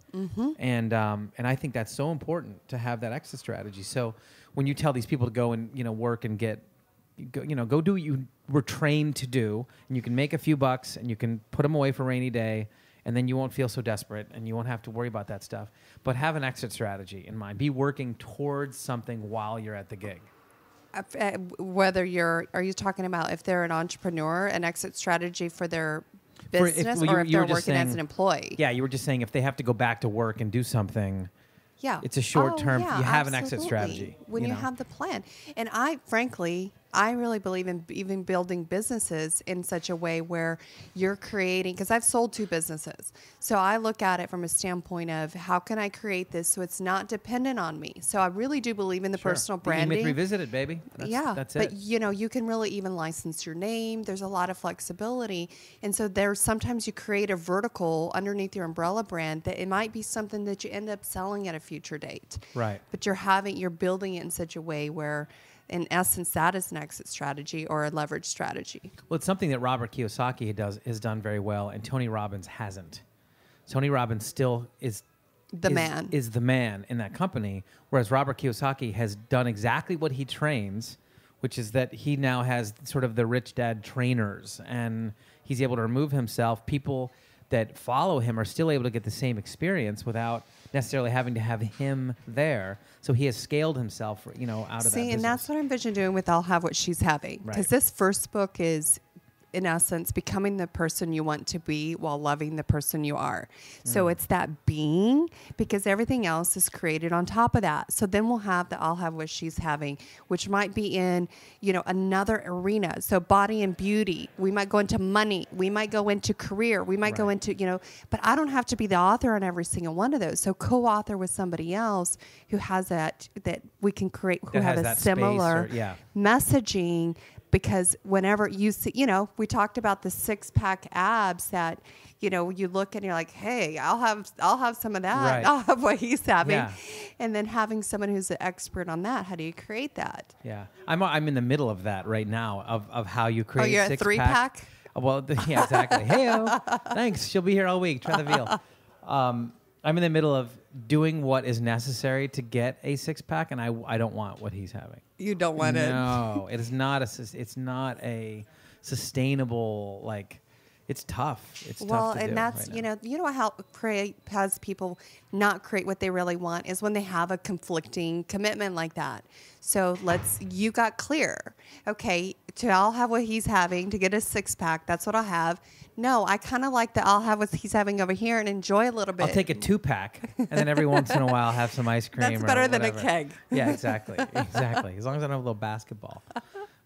And I think that's so important to have that exit strategy. So when you tell these people to go and work and go do what you were trained to do, and you can make a few bucks and you can put them away for a rainy day, and then you won't feel so desperate and you won't have to worry about that stuff. But have an exit strategy in mind. Be working towards something while you're at the gig. Are you talking about if they're an entrepreneur, an exit strategy for their business, or if they're working as an employee? Yeah, you were just saying if they have to go back to work and do something. Yeah. It's a short term. You have an exit strategy. When you have the plan. And I really believe in even building businesses in such a way where you're creating, because I've sold 2 businesses. So I look at it from a standpoint of how can I create this so it's not dependent on me. So I really do believe in the personal branding. You may revisit it, baby. That's it. But you can really even license your name. There's a lot of flexibility. And so there's sometimes you create a vertical underneath your umbrella brand that it might be something that you end up selling at a future date. Right. But you're building it in such a way where, in essence, that is an exit strategy or a leverage strategy. Well, it's something that Robert Kiyosaki has done very well, and Tony Robbins hasn't. Tony Robbins still is the man in that company, whereas Robert Kiyosaki has done exactly what he trains, which is that he now has sort of the rich dad trainers, and he's able to remove himself. People that follow him are still able to get the same experience without necessarily having to have him there. So he has scaled himself, out of that business. And that's what I envision doing with I'll Have What She's Having. Because this first book is, in essence, becoming the person you want to be while loving the person you are. So it's that being, because everything else is created on top of that. So then we'll have the I'll Have What She's Having, which might be in, another arena. So body and beauty. We might go into money. We might go into career. We might go into, but I don't have to be the author on every single one of those. So co-author with somebody else who has that we can create, who have a similar messaging. Because whenever you see, we talked about the 6-pack abs that, you look and you're like, hey, I'll have some of that. Right. I'll have what he's having. Yeah. And then having someone who's an expert on that, how do you create that? Yeah. I'm in the middle of that right now of how you create you're 6-pack. a 3-pack? Well, yeah, exactly. Hey-o. Thanks. She'll be here all week. Try the veal. I'm in the middle of doing what is necessary to get a 6-pack, and I don't want what he's having. You don't want it? No, it is not it's not a sustainable, it's tough. It's well, tough to and do that's right now. you know how create has people not create what they really want is when they have a conflicting commitment like that. So you got clear. Okay, I'll have what he's having to get a 6-pack. That's what I'll have. No, I kind of like that. I'll have what he's having over here and enjoy a little bit. I'll take a 2-pack, and then every once in a while have some ice cream. That's or better than a whatever. keg. Yeah, exactly. As long as I don't have a little basketball,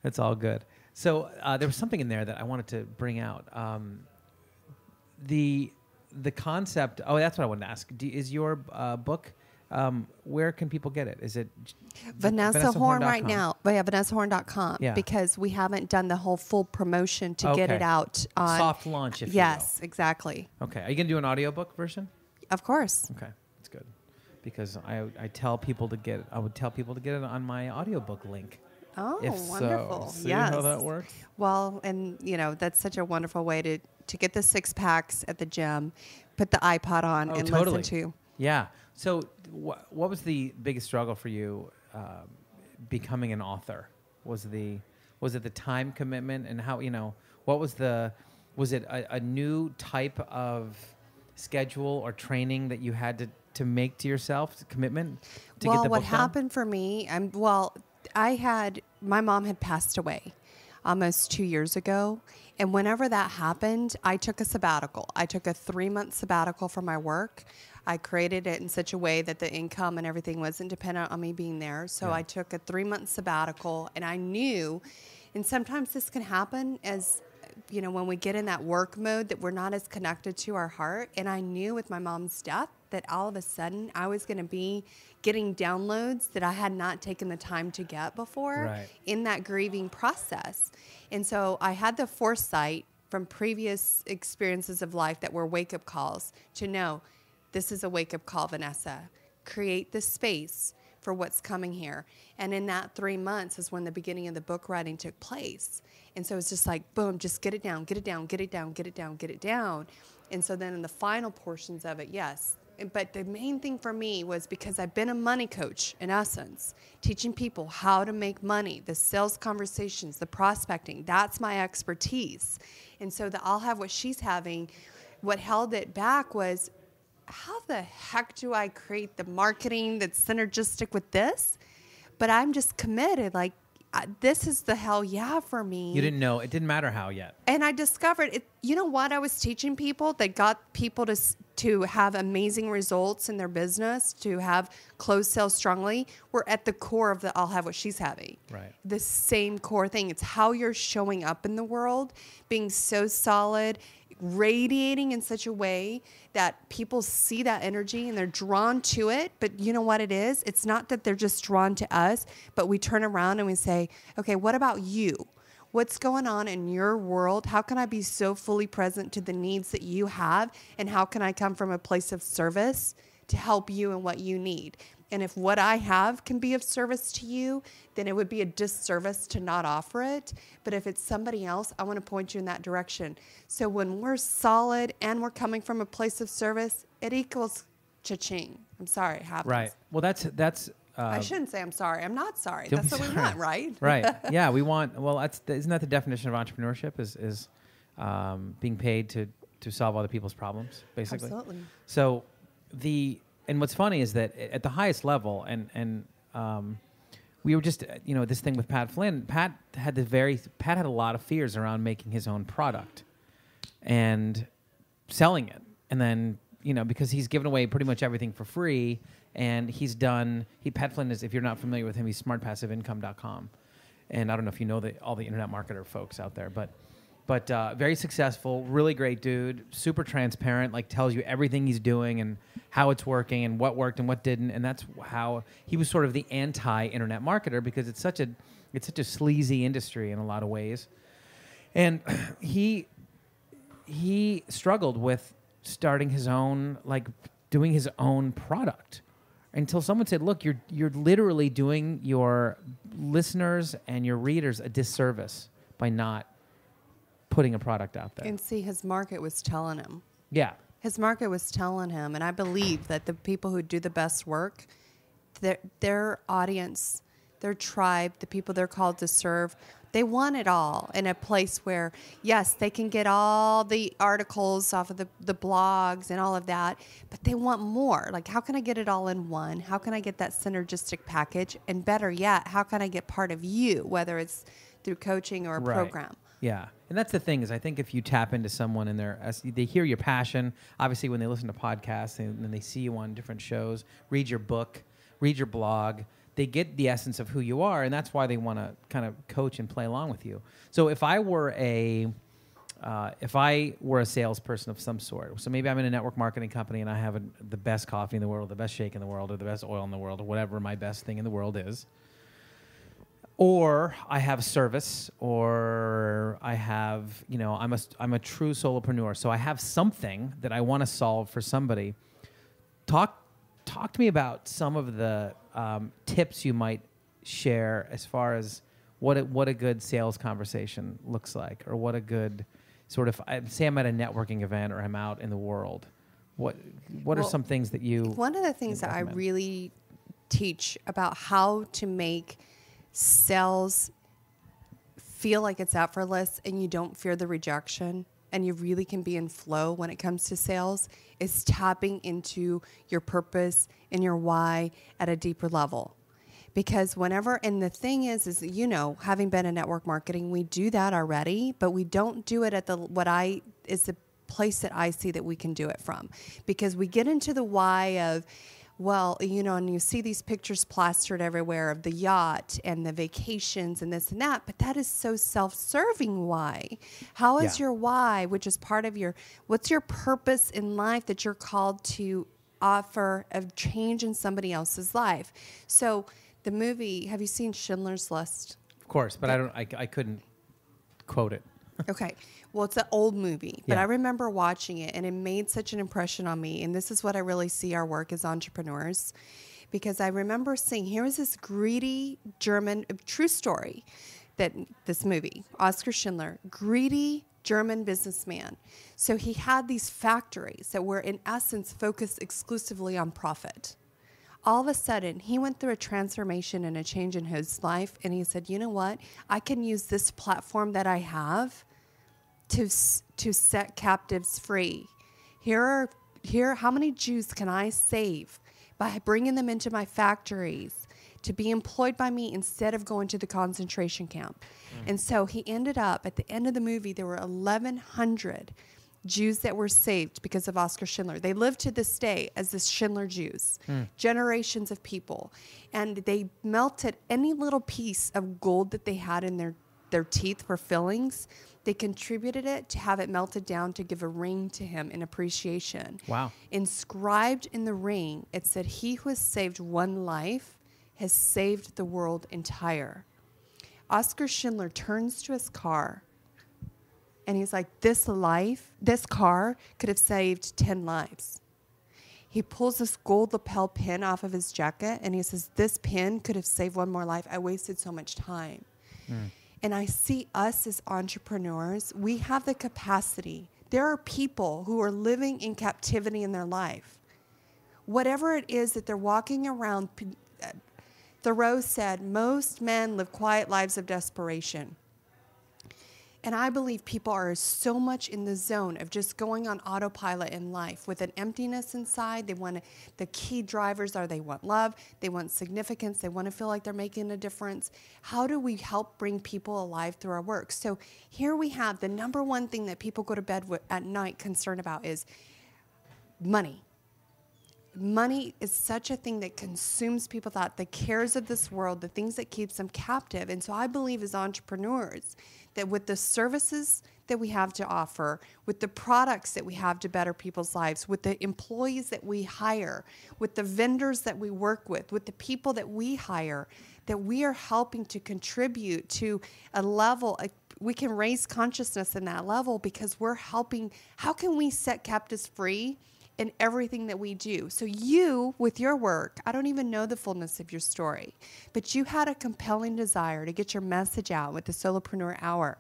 it's all good. So there was something in there that I wanted to bring out. The concept. Oh, that's what I wanted to ask. Is your book? Where can people get it? Is it Vanessa Horn right VanessaHorn.com? now? But yeah, VanessaHorn.com. Yeah. Because we haven't done the whole full promotion to get Okay. it out on Soft launch, if Yes, exactly. you will. Okay. Are you going to do an audiobook version? Of course. Okay, that's good. Because I tell people to get. I would tell people to get it on my audiobook link. Oh, If wonderful. So. See yes. how that works? Well, and that's such a wonderful way to get the 6-packs at the gym, put the iPod on and totally. listen to. Yeah. So what was the biggest struggle for you becoming an author? Was it the time commitment, and how, what was it a new type of schedule or training that you had to make to yourself, commitment to get the what book done? happened for me, my mom had passed away almost 2 years ago. And whenever that happened, I took a sabbatical. I took a 3-month sabbatical from my work. I created it in such a way that the income and everything wasn't dependent on me being there. So Yeah. I took a 3-month sabbatical, and I knew, and sometimes this can happen as, when we get in that work mode, that we're not as connected to our heart. And I knew with my mom's death that all of a sudden I was going to be getting downloads that I had not taken the time to get before Right. in that grieving process. And so I had the foresight from previous experiences of life that were wake-up calls to know this is a wake-up call, Vanessa. Create the space for what's coming here. And in that 3 months is when the beginning of the book writing took place. And so it's just like, boom, just get it down, get it down, get it down, get it down, get it down. And so then in the final portions of it, yes. But the main thing for me was because I've been a money coach, in essence, teaching people how to make money, the sales conversations, the prospecting. That's my expertise. And so that I'll have what she's having. What held it back was, how the heck do I create the marketing that's synergistic with this? But I'm just committed. Like, this is the hell yeah for me. You didn't know. It didn't matter how yet. And I discovered it. You know what I was teaching people that got people to have amazing results in their business, to have closed sales strongly, were at the core of the I'll have what she's having. Right. The same core thing. It's how you're showing up in the world, being so solid, radiating in such a way that people see that energy and they're drawn to it. But you know what it is? It's not that they're just drawn to us, but we turn around and we say, okay, what about you? What's going on in your world? How can I be so fully present to the needs that you have? And how can I come from a place of service to help you in what you need? And if what I have can be of service to you, then it would be a disservice to not offer it. But if it's somebody else, I want to point you in that direction. So when we're solid and we're coming from a place of service, it equals cha-ching. I'm sorry, it happens. Right. Well, that's. I shouldn't say I'm sorry. I'm not sorry. Don't That's be what we sorry. want, right? Right. Yeah, we want. Well, isn't that the definition of entrepreneurship? Is being paid to solve other people's problems, basically. Absolutely. So and what's funny is that at the highest level, and we were just this thing with Pat Flynn. Pat had a lot of fears around making his own product and selling it, and then because he's given away pretty much everything for free. And Pat Flynn is, if you're not familiar with him, he's smartpassiveincome.com. And I don't know if you know all the internet marketer folks out there, but very successful, really great dude, super transparent, like tells you everything he's doing and how it's working and what worked and what didn't. And that's how he was sort of the anti-internet marketer, because it's such a sleazy industry in a lot of ways. And he struggled with starting his own, doing his own product. Until someone said, look, you're literally doing your listeners and your readers a disservice by not putting a product out there. And see, his market was telling him. Yeah. His market was telling him, and I believe that the people who do the best work, their audience, their tribe, the people they're called to serve, They want it all in a place where, yes, they can get all the articles off of the blogs and all of that, but they want more. Like, how can I get it all in one? How can I get that synergistic package? And better yet, how can I get part of you, whether it's through coaching or a program? Yeah. And that's the thing is I think if you tap into someone and they hear your passion, obviously when they listen to podcasts and they see you on different shows, read your book, read your blog, they get the essence of who you are, and that's why they want to kind of coach and play along with you. So if I were a salesperson of some sort, so maybe I'm in a network marketing company and I have the best coffee in the world, the best shake in the world, or the best oil in the world, or whatever my best thing in the world is, or I have a service, or I have, I'm a true solopreneur, so I have something that I want to solve for somebody. Talk to me about some of the tips you might share as far as what a good sales conversation looks like, or what a good sort of, say I'm at a networking event or I'm out in the world. What are some things that you... One of the things that I really teach about how to make sales feel like it's effortless and you don't fear the rejection and you really can be in flow when it comes to sales is tapping into your purpose and your why at a deeper level. Because and the thing is having been in network marketing, we do that already, but we don't do it at the place that I see that we can do it from. Because we get into the why of, and you see these pictures plastered everywhere of the yacht and the vacations and this and that, but that is so self-serving why. How is your why, which is part of what's your purpose in life that you're called to offer of change in somebody else's life? So the movie, have you seen Schindler's List? Of course, but I couldn't quote it. Okay. Well, it's an old movie, but I remember watching it and it made such an impression on me. And this is what I really see our work as entrepreneurs, because I remember seeing, here was this greedy German, true story, that this movie, Oskar Schindler, greedy German businessman. So he had these factories that were in essence focused exclusively on profit. All of a sudden, he went through a transformation and a change in his life. And he said, you know what? I can use this platform that I have to set captives free. Here, how many Jews can I save by bringing them into my factories to be employed by me instead of going to the concentration camp? And so he ended up, at the end of the movie, there were 1,100 Jews that were saved because of Oskar Schindler. They live to this day as the Schindler Jews, generations of people. And they melted any little piece of gold that they had in their teeth for fillings. They contributed it to have it melted down to give a ring to him in appreciation. Wow. Inscribed in the ring, it said, he who has saved one life has saved the world entire. Oskar Schindler turns to his car and he's like, this car could have saved 10 lives. He pulls this gold lapel pin off of his jacket and he says, this pin could have saved one more life. I wasted so much time. And I see us as entrepreneurs, we have the capacity. There are people who are living in captivity in their life. Whatever it is that they're walking around, Thoreau said, most men live quiet lives of desperation. And I believe people are so much in the zone of just going on autopilot in life with an emptiness inside. The key drivers are they want love, they want significance, they want to feel like they're making a difference. How do we help bring people alive through our work? So here we have the number one thing that people go to bed at night concerned about is money. Money is such a thing that consumes people, the cares of this world, the things that keeps them captive. And so I believe as entrepreneurs that with the services that we have to offer, with the products that we have to better people's lives, with the employees that we hire, with the vendors that we work with the people that we hire, that we are helping to contribute to a level, we can raise consciousness in that level because we're helping. How can we set captives free in everything that we do? So you, with your work, I don't even know the fullness of your story, but you had a compelling desire to get your message out with the Solopreneur Hour.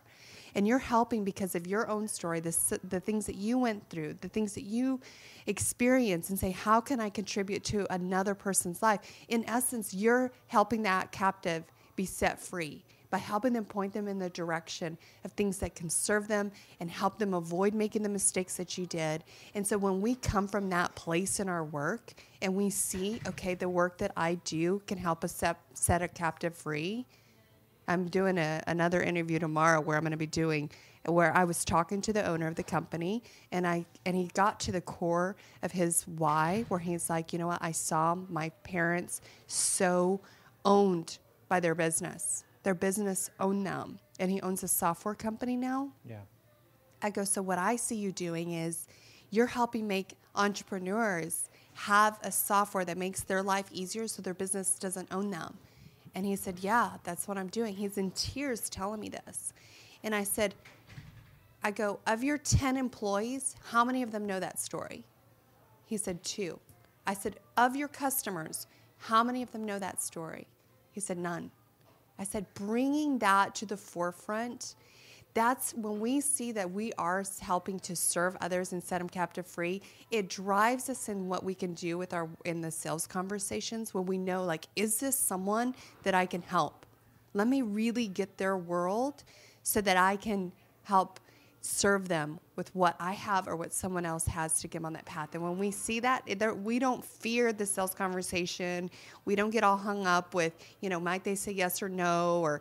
And you're helping because of your own story, the things that you went through, the things that you experienced, and say, how can I contribute to another person's life? In essence, you're helping that captive be set free by helping them, point them in the direction of things that can serve them and help them avoid making the mistakes that you did. And so when we come from that place in our work and we see, okay, the work that I do can help us set a captive free. I'm doing another interview tomorrow where I was talking to the owner of the company, and he got to the core of his why, where he's like, you know what, I saw my parents so owned by their business. Their business owned them, and he owns a software company now. Yeah. I go, so what I see you doing is you're helping make entrepreneurs have a software that makes their life easier so their business doesn't own them. And he said, yeah, that's what I'm doing. He's in tears telling me this. And I go, of your 10 employees, how many of them know that story? He said, 2. I said, of your customers, how many of them know that story? He said, none. I said, bringing that to the forefront, that's when we see that we are helping to serve others and set them captive free. It drives us in what we can do in the sales conversations when we know, like, is this someone that I can help? Let me really get their world so that I can help serve them with what I have or what someone else has to give on that path. And when we see that, we don't fear the sales conversation. We don't get all hung up with, might they say yes or no, or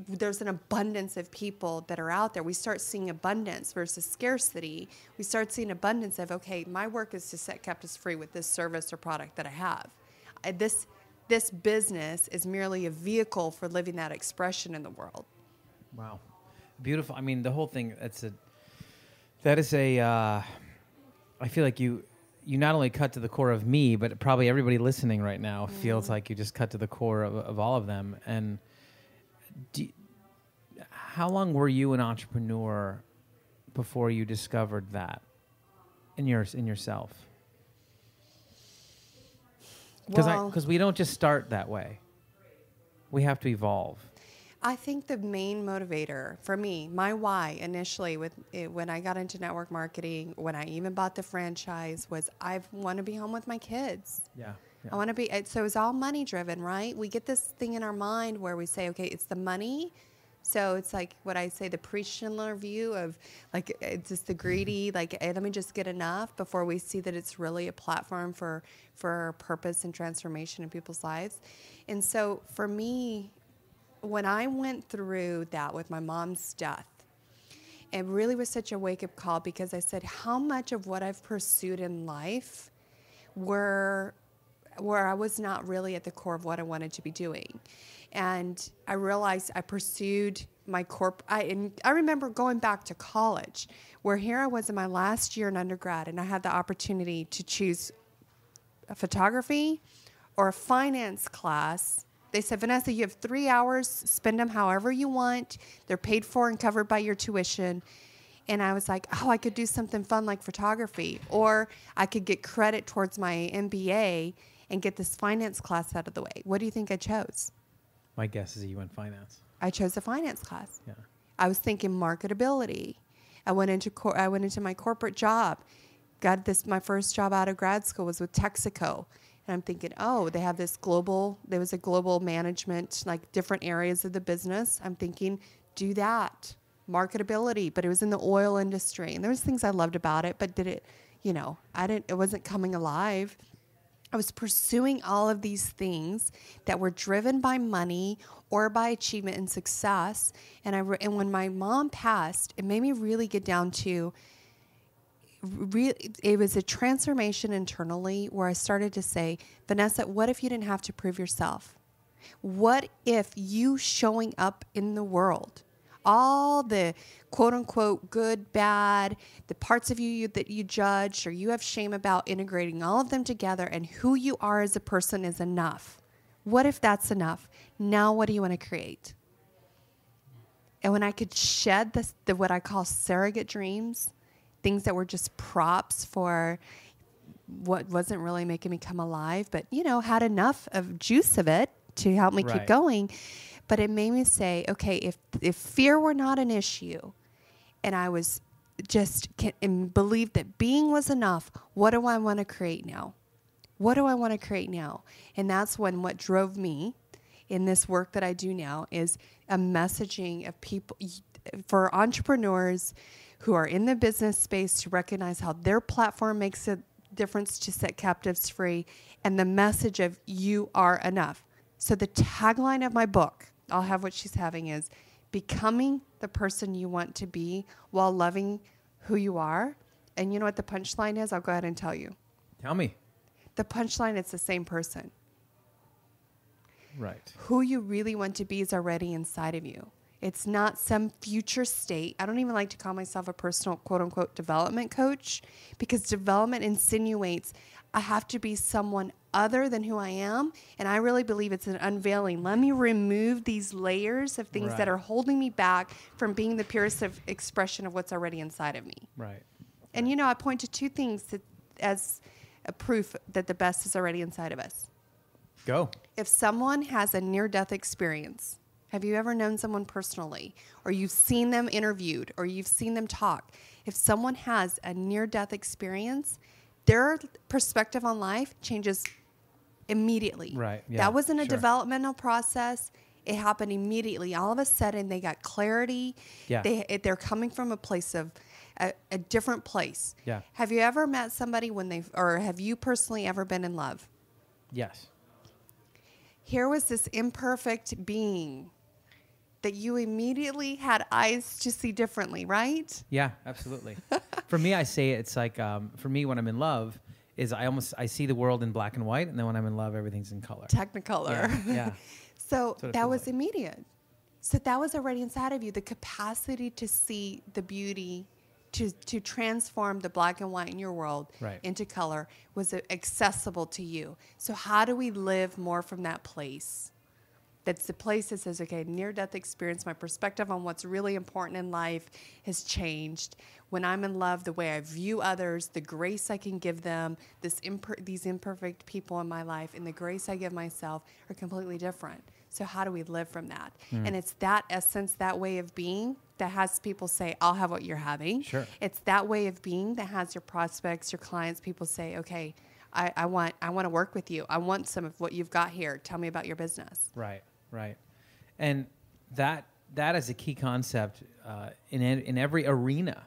there's an abundance of people that are out there. We start seeing abundance versus scarcity. We start seeing abundance of, okay, my work is to set captives free with this service or product that I have. This business is merely a vehicle for living that expression in the world. Wow. Beautiful. I mean, the whole thing, I feel like you not only cut to the core of me, but probably everybody listening right now feels like you just cut to the core of all of them. And how long were you an entrepreneur before you discovered that in yourself? Because we don't just start that way. We have to evolve. I think the main motivator for me, my why initially when I got into network marketing, when I even bought the franchise, was I want to be home with my kids. Yeah. I want to be, so it's all money driven, right? We get this thing in our mind where we say, okay, it's the money. So it's like what I say, the pre-Schindler view of, like, it's just the greedy, like, hey, let me just get enough before we see that it's really a platform for purpose and transformation in people's lives. And so for me, when I went through that with my mom's death, it really was such a wake-up call, because I said, how much of what I've pursued in life where I was not really at the core of what I wanted to be doing. And I realized I pursued my I remember going back to college, where here I was in my last year in undergrad, and I had the opportunity to choose a photography or a finance class. They said, Vanessa, you have 3 hours, spend them however you want. They're paid for and covered by your tuition. And I was like, I could do something fun like photography, or I could get credit towards my MBA and get this finance class out of the way. What do you think I chose? My guess is that you went finance. I chose a finance class. Yeah. I was thinking marketability. I went into my corporate job. My first job out of grad school was with Texaco. And I'm thinking, there was a global management, like different areas of the business. I'm thinking, do that. Marketability, but it was in the oil industry. And there was things I loved about it, but it wasn't coming alive. I was pursuing all of these things that were driven by money or by achievement and success. And when my mom passed, it made me really get down to, it was a transformation internally where I started to say, Vanessa, what if you didn't have to prove yourself? What if you showing up in the world, all the quote unquote good, bad, the parts of you that you judge or you have shame about, integrating all of them together, and who you are as a person is enough? What if that's enough? Now what do you want to create? And when I could shed the what I call surrogate dreams, things that were just props for what wasn't really making me come alive, but, had enough of juice of it to help me keep going. But it made me say, okay, if fear were not an issue, and I was and believed that being was enough, what do I want to create now? What do I want to create now? And that's when what drove me in this work that I do now is a messaging of people for entrepreneurs who are in the business space to recognize how their platform makes a difference to set captives free, and the message of you are enough. So the tagline of my book, I'll have what she's having, is becoming the person you want to be while loving who you are. And you know what the punchline is? I'll go ahead and tell you. Tell me. The punchline, it's the same person. Right. Who you really want to be is already inside of you. It's not some future state. I don't even like to call myself a personal, quote unquote, development coach, because development insinuates I have to be someone other than who I am. And I really believe it's an unveiling. Let me remove these layers of things that are holding me back from being the purest of expression of what's already inside of me. Right. And, you know, I point to two things as a proof that the best is already inside of us. Go. If someone has a near-death experience, have you ever known someone personally, or you've seen them interviewed, or you've seen them talk? If someone has a near-death experience, their perspective on life changes immediately. Right. Yeah, that wasn't a developmental process. It happened immediately. All of a sudden, they got clarity. Yeah. They're coming from a place of a different place. Yeah. Have you ever met somebody or have you personally ever been in love? Yes. Here was this imperfect being that you immediately had eyes to see differently, right? Yeah, absolutely. For me, I say it's like, for me, when I'm in love, is I see the world in black and white, and then when I'm in love, everything's in color. Technicolor. Yeah. So that was immediate. So that was already inside of you, the capacity to see the beauty, to transform the black and white in your world into color was accessible to you. So how do we live more from that place? That's the place that says, okay, near-death experience, my perspective on what's really important in life has changed. When I'm in love, the way I view others, the grace I can give them, these imperfect people in my life, and the grace I give myself are completely different. So how do we live from that? And it's that essence, that way of being that has people say, I'll have what you're having. Sure. It's that way of being that has your prospects, your clients, people say, okay, I want to work with you. I want some of what you've got here. Tell me about your business. Right. And that is a key concept in every arena,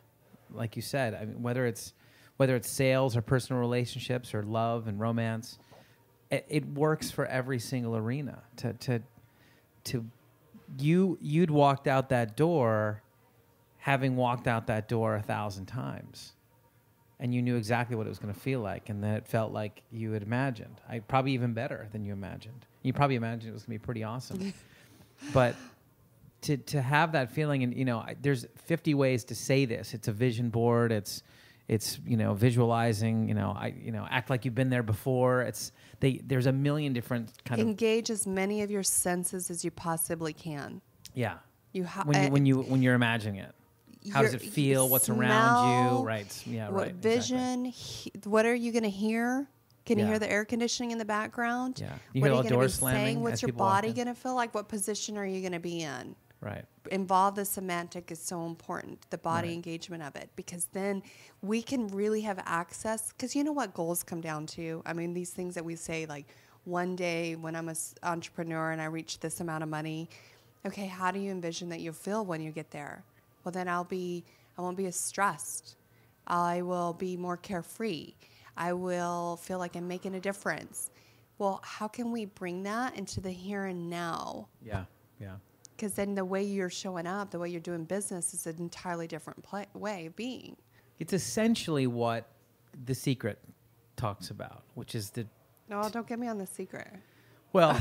like you said. I mean, whether it's sales or personal relationships or love and romance, it works for every single arena. You'd walked out that door, having walked out that door 1,000 times, and you knew exactly what it was going to feel like, and that it felt like you had imagined. Probably even better than you imagined. You probably imagined it was going to be pretty awesome. But to have that feeling, and there's 50 ways to say this. It's a vision board. It's visualizing. Act like you've been there before. There's a million different kind of engage as many of your senses as you possibly can. Yeah. When you're imagining it. How does it feel? What's around you? Right. Yeah. What right. vision? Exactly. What are you going to hear? Can you hear the air conditioning in the background? Yeah. You hear the door slamming. What's your body going to feel like? What position are you going to be in? Right. Involve the semantic is so important, the body engagement of it, because then we can really have access. Because you know what goals come down to? I mean, these things that we say, like, one day when I'm an entrepreneur and I reach this amount of money, okay, how do you envision that you'll feel when you get there? Well, then I won't be as stressed. I will be more carefree. I will feel like I'm making a difference. Well, how can we bring that into the here and now? Yeah. Because then the way you're showing up, the way you're doing business is an entirely different way of being. It's essentially what The Secret talks about, which is No, don't get me on The Secret. Well,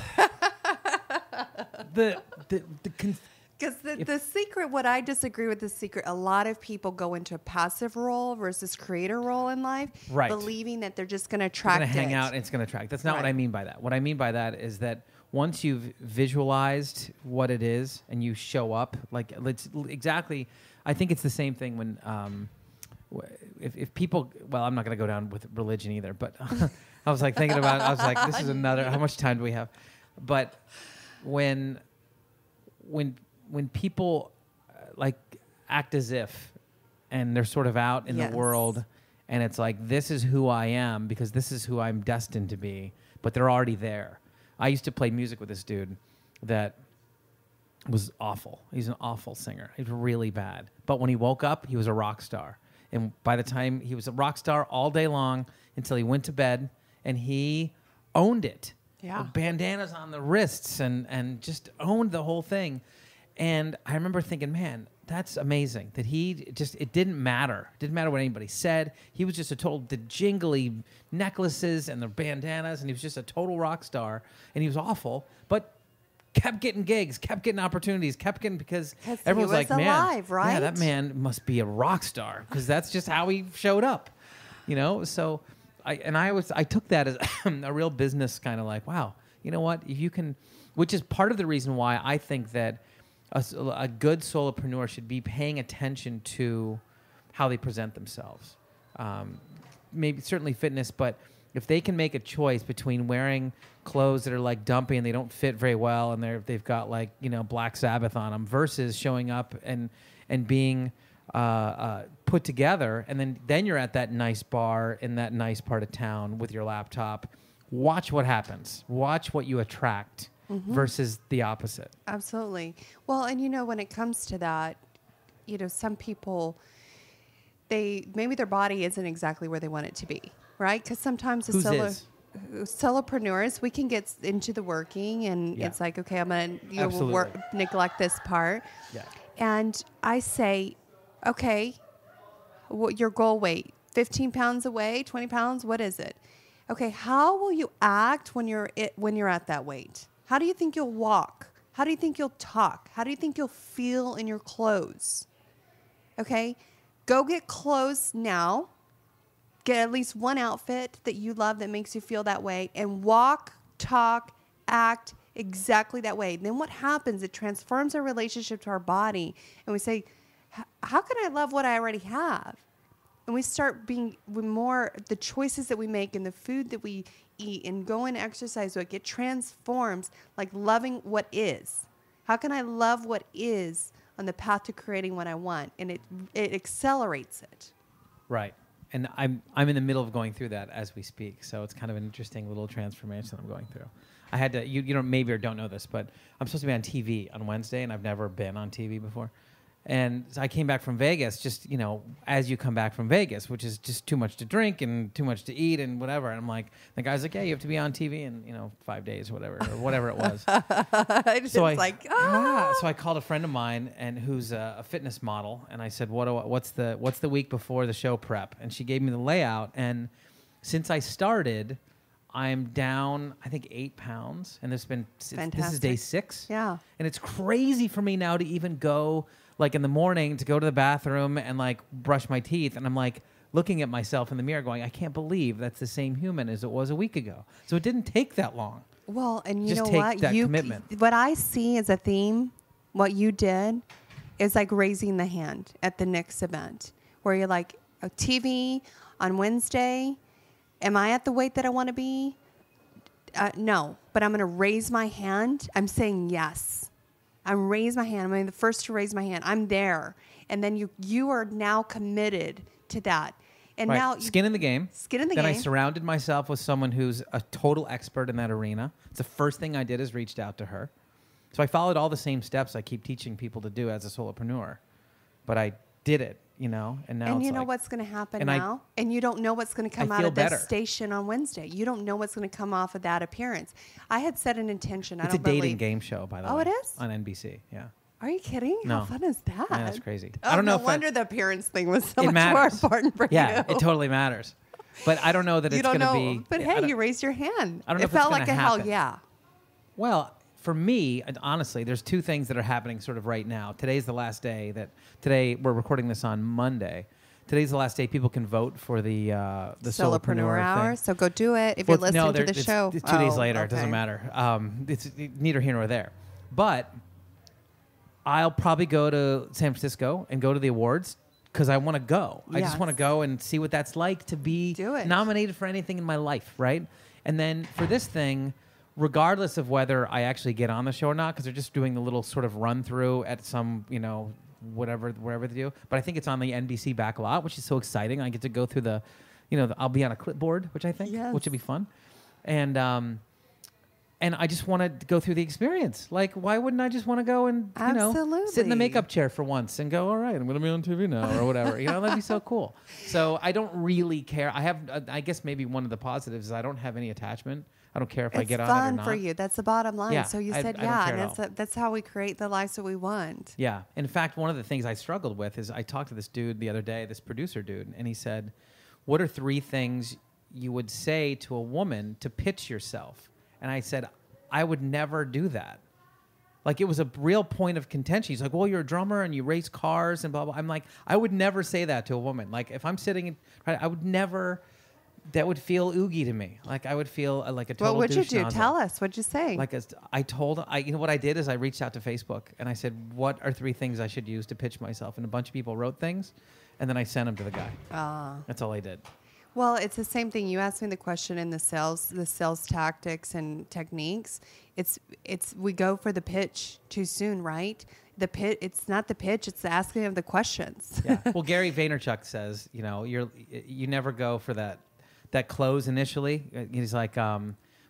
Because the Secret, what I disagree with The Secret, a lot of people go into a passive role versus creator role in life, believing that they're just going to attract it. Hang out and it's going to attract. That's not what I mean by that. What I mean by that is that once you've visualized what it is and you show up, like exactly, I think it's the same thing when if people, well, I'm not going to go down with religion either, but I was like thinking about it. I was like, this is another, how much time do we have? But when people like act as if, and they're sort of out in the world, and it's like, this is who I am because this is who I'm destined to be, but they're already there. I used to play music with this dude, that was awful. He's an awful singer. He was really bad. But when he woke up, he was a rock star. And by the time he was a rock star all day long until he went to bed, and he owned it. Yeah. With bandanas on the wrists and just owned the whole thing. And I remember thinking, man, that's amazing that it didn't matter. It didn't matter what anybody said. He was just the jingly necklaces and the bandanas, and he was just a total rock star. And he was awful, but kept getting gigs, kept getting opportunities, because everyone's like, alive, man, right? yeah, that man must be a rock star because that's just how he showed up, So I took that as a real business kind of like, wow, you know what? If you can, which is part of the reason why I think that a good solopreneur should be paying attention to how they present themselves. Maybe certainly fitness, but if they can make a choice between wearing clothes that are like dumpy and they don't fit very well and they've got like, Black Sabbath on them versus showing up and being put together, and then you're at that nice bar in that nice part of town with your laptop. Watch what happens. Watch what you attract. Mm-hmm. Versus the opposite. Absolutely. Well, and when it comes to that, some people, maybe their body isn't exactly where they want it to be, right? Because sometimes solopreneurs, we can get into the working, and it's like, okay, I'm going to neglect this part. Yeah. And I say, okay, your goal weight, 15 pounds away, 20 pounds, what is it? Okay, how will you act when you're at that weight? How do you think you'll walk? How do you think you'll talk? How do you think you'll feel in your clothes? Okay? Go get clothes now. Get at least one outfit that you love that makes you feel that way, and walk, talk, act exactly that way. Then what happens? It transforms our relationship to our body, and we say, how can I love what I already have? And we start being more, the choices that we make and the food that we eat and go and exercise, so it transforms, like loving what is. How can I love what is on the path to creating what I want? And it accelerates it. Right. And I'm in the middle of going through that as we speak. So it's kind of an interesting little transformation I'm going through. I had to, you don't maybe or don't know this, but I'm supposed to be on TV on Wednesday, and I've never been on TV before. And so I came back from Vegas, just, as you come back from Vegas, which is just too much to drink and too much to eat and whatever. And I'm like, the guy's like, yeah, you have to be on TV in, 5 days, whatever it was. So I called a friend of mine who's a fitness model, and I said, what's the week before the show prep? And she gave me the layout. And since I started, I'm down, I think, 8 pounds. And this is day 6. Yeah. And it's crazy for me now to even go, like in the morning, to go to the bathroom and like brush my teeth. And I'm like looking at myself in the mirror going, I can't believe that's the same human as it was a week ago. So it didn't take that long. Well, and Just know take what? that commitment. What I see as a theme, what you did, is like raising the hand at the next event, where you're like, TV on Wednesday, am I at the weight that I want to be? No, but I'm going to raise my hand. I'm saying yes. I'm raise my hand. I'm the first to raise my hand. I'm there. And then you are now committed to that. And right. now skin in the game. Skin in the then game. Then I surrounded myself with someone who's a total expert in that arena. It's the first thing I did is reached out to her. So I followed all the same steps I keep teaching people to do as a solopreneur. But I did it, and now and you know what's going to happen now? And you don't know what's going to come out of this station on Wednesday. You don't know what's going to come off of that appearance. I had set an intention. It's a dating game show, by the way. Oh, it is? On NBC, yeah. Are you kidding? No. How fun is that? Yeah, that's crazy. Oh, I don't know no wonder the appearance thing was so much matters. more important for you. Yeah, it totally matters. But I don't know that it's going to be. But hey, you raised your hand. I don't know it if felt it's like a happen. hell yeah. Well, for me, honestly, there's two things that are happening sort of right now. Today's the last day today we're recording this on Monday. Today's the last day people can vote for the Solopreneur hour. thing. So go do it if you're listening to the show. It's 2 days later. Okay. It doesn't matter. It's neither here nor there. But I'll probably go to San Francisco and go to the awards because I want to go. Yes. I just want to go and see what that's like to be nominated for anything in my life, right? And then for this thing, regardless of whether I actually get on the show or not, because they're just doing the little sort of run through at some, wherever they do. But I think it's on the NBC back lot, which is so exciting. I get to go through I'll be on a clipboard, which I think, which would be fun. And And I just want to go through the experience. Like, why wouldn't I just want to go and, sit in the makeup chair for once and go, all right, I'm going to be on TV now or whatever. That'd be so cool. So I don't really care. I have, I guess maybe one of the positives is I don't have any attachment. I don't care if I get on it or not. It's fun for you. That's the bottom line. Yeah, So you said, I don't care and that's how we create the lives that we want. Yeah. In fact, one of the things I struggled with is I talked to this dude the other day, this producer dude, and he said, what are 3 things you would say to a woman to pitch yourself? And I said, I would never do that. Like, it was a real point of contention. He's like, well, you're a drummer and you race cars and blah, blah. I'm like, I would never say that to a woman. Like, if I'm sitting, I would never, that would feel oogie to me. Like, I would feel like a total What would you do? douche Tell us. What'd you say? Like, you know what I did is I reached out to Facebook and I said, what are 3 things I should use to pitch myself? And a bunch of people wrote things, and then I sent them to the guy. That's all I did. Well, it's the same thing. You asked me the question in the sales tactics and techniques. We go for the pitch too soon, right? It's not the pitch; it's the asking of the questions. Yeah. Well, Gary Vaynerchuk says, you never go for that close initially. He's like,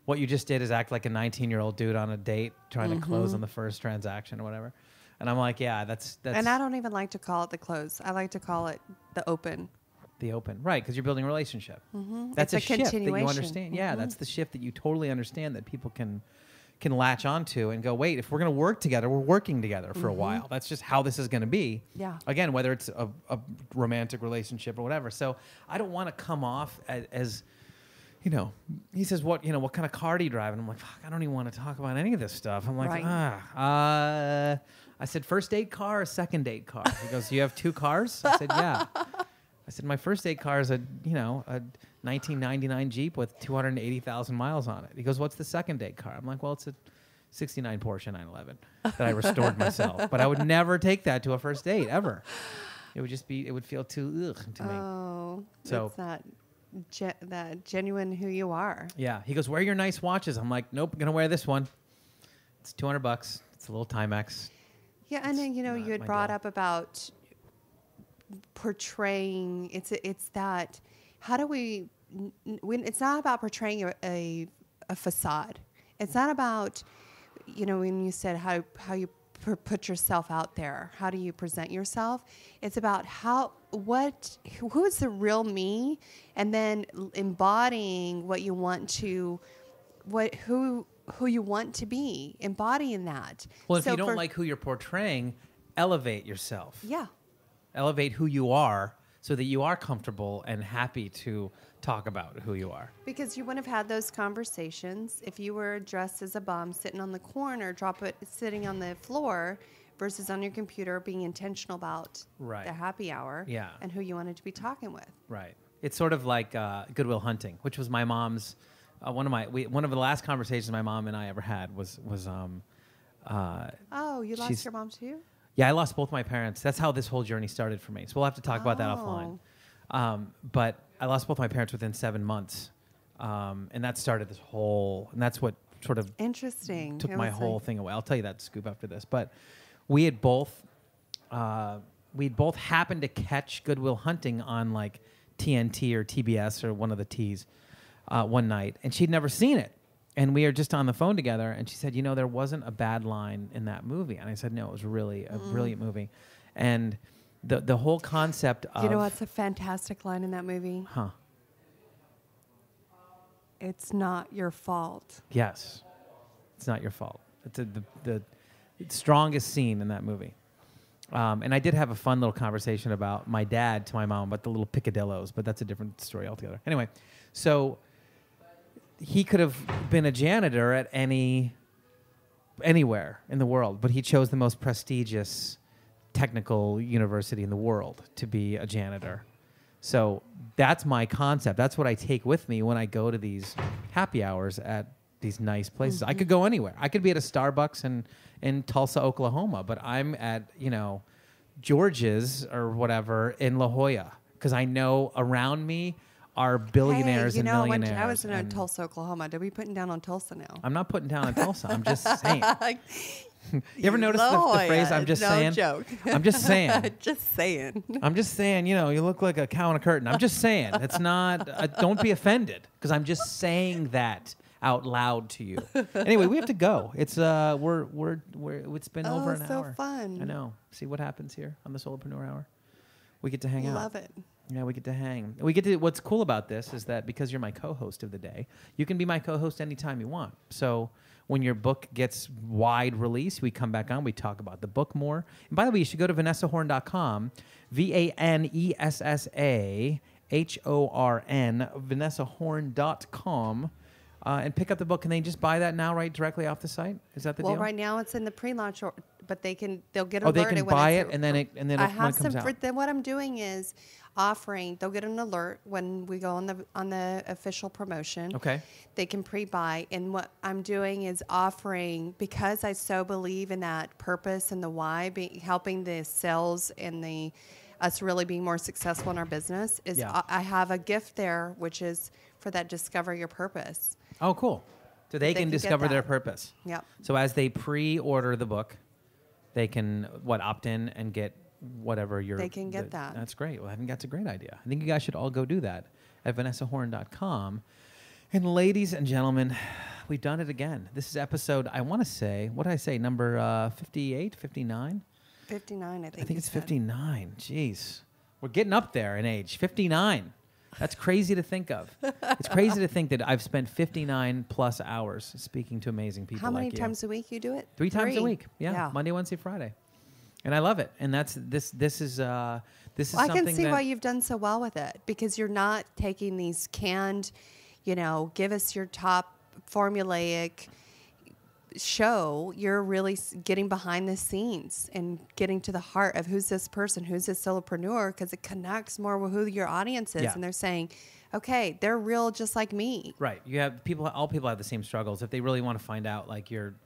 what you just did is act like a 19-year-old dude on a date trying to close on the first transaction or whatever. And I'm like, yeah, that's. And I don't even like to call it the close. I like to call it the open. The open, right? Because you're building a relationship. Mm-hmm. That's it's a shift that you continuation. understand. Yeah, that's the shift that you totally understand that people can latch onto and go, wait, if we're going to work together, we're working together for a while. That's just how this is going to be. Yeah. Again, whether it's a romantic relationship or whatever. So I don't want to come off as he says, what kind of car do you drive? And I'm like, fuck, I don't even want to talk about any of this stuff. I'm like, I said, first date car or second date car? He goes, you have 2 cars? I said, yeah. I said, my first date car is a 1999 Jeep with 280,000 miles on it. He goes, what's the second date car? I'm like, well, it's a 69 Porsche 911 that I restored myself. But I would never take that to a first date, ever. It would feel too ugh to me. Oh, so it's not that genuine who you are. Yeah. He goes, wear your nice watches. I'm like, nope, going to wear this one. It's $200. It's a little Timex. Yeah, and then, you had brought up about portraying. It's that. How do we? It's not about portraying a facade. It's not about, when you said how you put yourself out there. How do you present yourself? It's about who is the real me, and then embodying what you want to, who you want to be, embodying that. Well, if you don't like who you're portraying, elevate yourself. Yeah. Elevate who you are so that you are comfortable and happy to talk about who you are. Because you wouldn't have had those conversations if you were dressed as a bum sitting on the corner, sitting on the floor versus on your computer, being intentional about the happy hour and who you wanted to be talking with. Right. It's sort of like Good Will Hunting, which was my mom's. One of the last conversations my mom and I ever had was. Oh, you lost your mom too? Yeah, I lost both my parents. That's how this whole journey started for me. So we'll have to talk about that offline. But I lost both my parents within 7 months, and that started this whole. And that's what sort of interesting took my whole thing away. I'll tell you that scoop after this. But we had both happened to catch Good Will Hunting on like TNT or TBS or one of the T's one night, and she'd never seen it. And we were just on the phone together, and she said, there wasn't a bad line in that movie. And I said, no, it was really a brilliant movie. And the whole concept of... You know what's a fantastic line in that movie? Huh. It's not your fault. Yes. It's not your fault. It's the strongest scene in that movie. And I did have a fun little conversation about my dad to my mom about the little picadillos, but that's a different story altogether. Anyway, so... He could have been a janitor at anywhere in the world, but he chose the most prestigious technical university in the world to be a janitor. So that's my concept. That's what I take with me when I go to these happy hours at these nice places. I could go anywhere. I could be at a Starbucks in Tulsa, Oklahoma, but I'm at, George's or whatever in La Jolla because I know around me are billionaires and millionaires. I was in Tulsa, Oklahoma. Did we putting down on Tulsa now? I'm not putting down on Tulsa. I'm just saying. You ever notice the phrase, I'm just saying? No joke. I'm just saying. Just saying. I'm just saying, you look like a cow in a curtain. I'm just saying. It's not, don't be offended because I'm just saying that out loud to you. Anyway, we have to go. It's it's been over an so hour. Fun. I know. See what happens here on the Solopreneur Hour. We get to hang out. Love it. Yeah, we get to hang. We get to. What's cool about this is that because you're my co-host of the day, you can be my co-host anytime you want. So when your book gets wide release, we come back on. We talk about the book more. And by the way, you should go to vanessahorn.com, VANESSAHORN, vanessahorn.com, and pick up the book. Can they just buy that now, right, directly off the site? Is that the deal? Well, right now it's in the pre-launch, but they'll get alerted. alerted. They can buy it, and then it I when it have comes some. out. Then what I'm doing is offering. They'll get an alert when we go on the official promotion. Okay. They can pre-buy, and what I'm doing is offering, because I so believe in that purpose and the why, helping the sales and us really being more successful in our business. I have a gift there, which is for that discover your purpose. Oh, cool. So they can discover their purpose. Yep. So as they pre-order the book, they can opt in and get whatever they can get that. That's great. Well, I think that's a great idea. I think you guys should all go do that at vanessahorn.com. And ladies and gentlemen, we've done it again. This is episode, I want to say, what did I say, number 58, 59? 59, I think. I think it's 59. Jeez. We're getting up there in age. 59. That's crazy to think of. It's crazy to think that I've spent 59 plus hours speaking to amazing people. How many like you. times a week you do it? 3 times a week. Yeah. Monday, Wednesday, Friday. And I love it. And this is I something can see that why you've done so well with it, because you're not taking these canned, give us your top formulaic show. You're really getting behind the scenes and getting to the heart of who's this person, who's this solopreneur, because it connects more with who your audience is. Yeah. And they're saying, okay, they're real just like me. Right. You have all people have the same struggles. If they really want to find out like your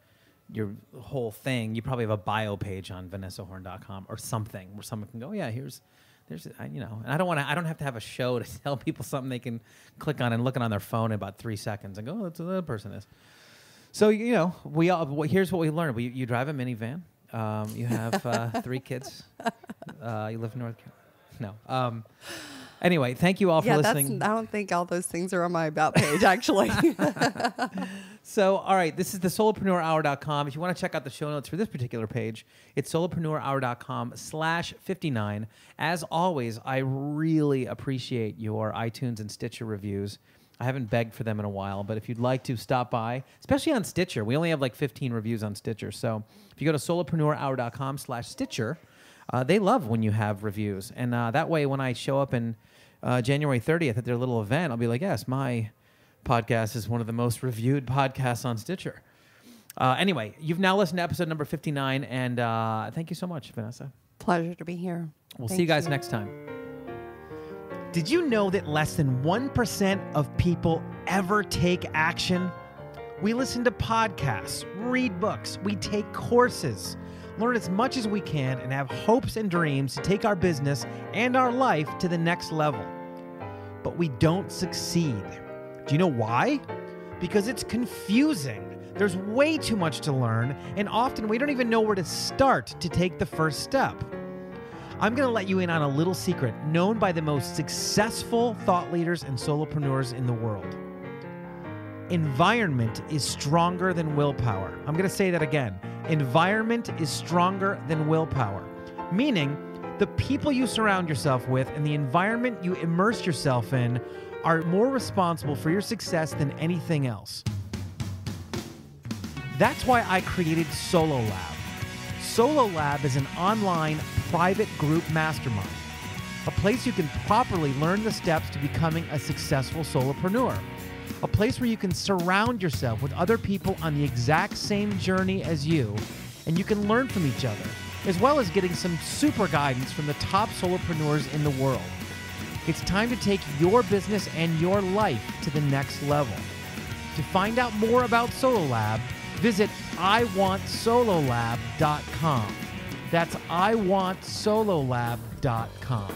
whole thing, you probably have a bio page on vanessahorn.com or something where someone can go, yeah, there's and I don't have to have a show to tell people something they can click on and look it on their phone in about 3 seconds and go, oh, that's what the person is. So, here's what we learned. You drive a minivan. You have 3 kids. You live in North Carolina. No. Anyway, thank you all for listening. I don't think all those things are on my about page, actually. So, all right, this is the solopreneurhour.com. If you want to check out the show notes for this particular page, it's solopreneurhour.com/59. As always, I really appreciate your iTunes and Stitcher reviews. I haven't begged for them in a while, but if you'd like to stop by, especially on Stitcher, we only have like 15 reviews on Stitcher. So if you go to solopreneurhour.com/Stitcher, they love when you have reviews. And that way, when I show up in January 30th at their little event, I'll be like, yes, my podcast is one of the most reviewed podcasts on Stitcher. Anyway, you've now listened to episode number 59, and thank you so much, Vanessa. Pleasure to be here. We'll see you guys next time. Did you know that less than 1% of people ever take action? We listen to podcasts, read books, we take courses, learn as much as we can, and have hopes and dreams to take our business and our life to the next level. But we don't succeed. Do you know why? Because it's confusing. There's way too much to learn, and often we don't even know where to start to take the first step. I'm going to let you in on a little secret known by the most successful thought leaders and solopreneurs in the world. Environment is stronger than willpower. I'm going to say that again. Environment is stronger than willpower, meaning the people you surround yourself with and the environment you immerse yourself in are more responsible for your success than anything else. That's why I created SoloLab. SoloLab is an online private group mastermind, a place you can properly learn the steps to becoming a successful solopreneur, a place where you can surround yourself with other people on the exact same journey as you, and you can learn from each other, as well as getting some super guidance from the top solopreneurs in the world. It's time to take your business and your life to the next level. To find out more about SoloLab, visit iwantsololab.com. That's iwantsololab.com.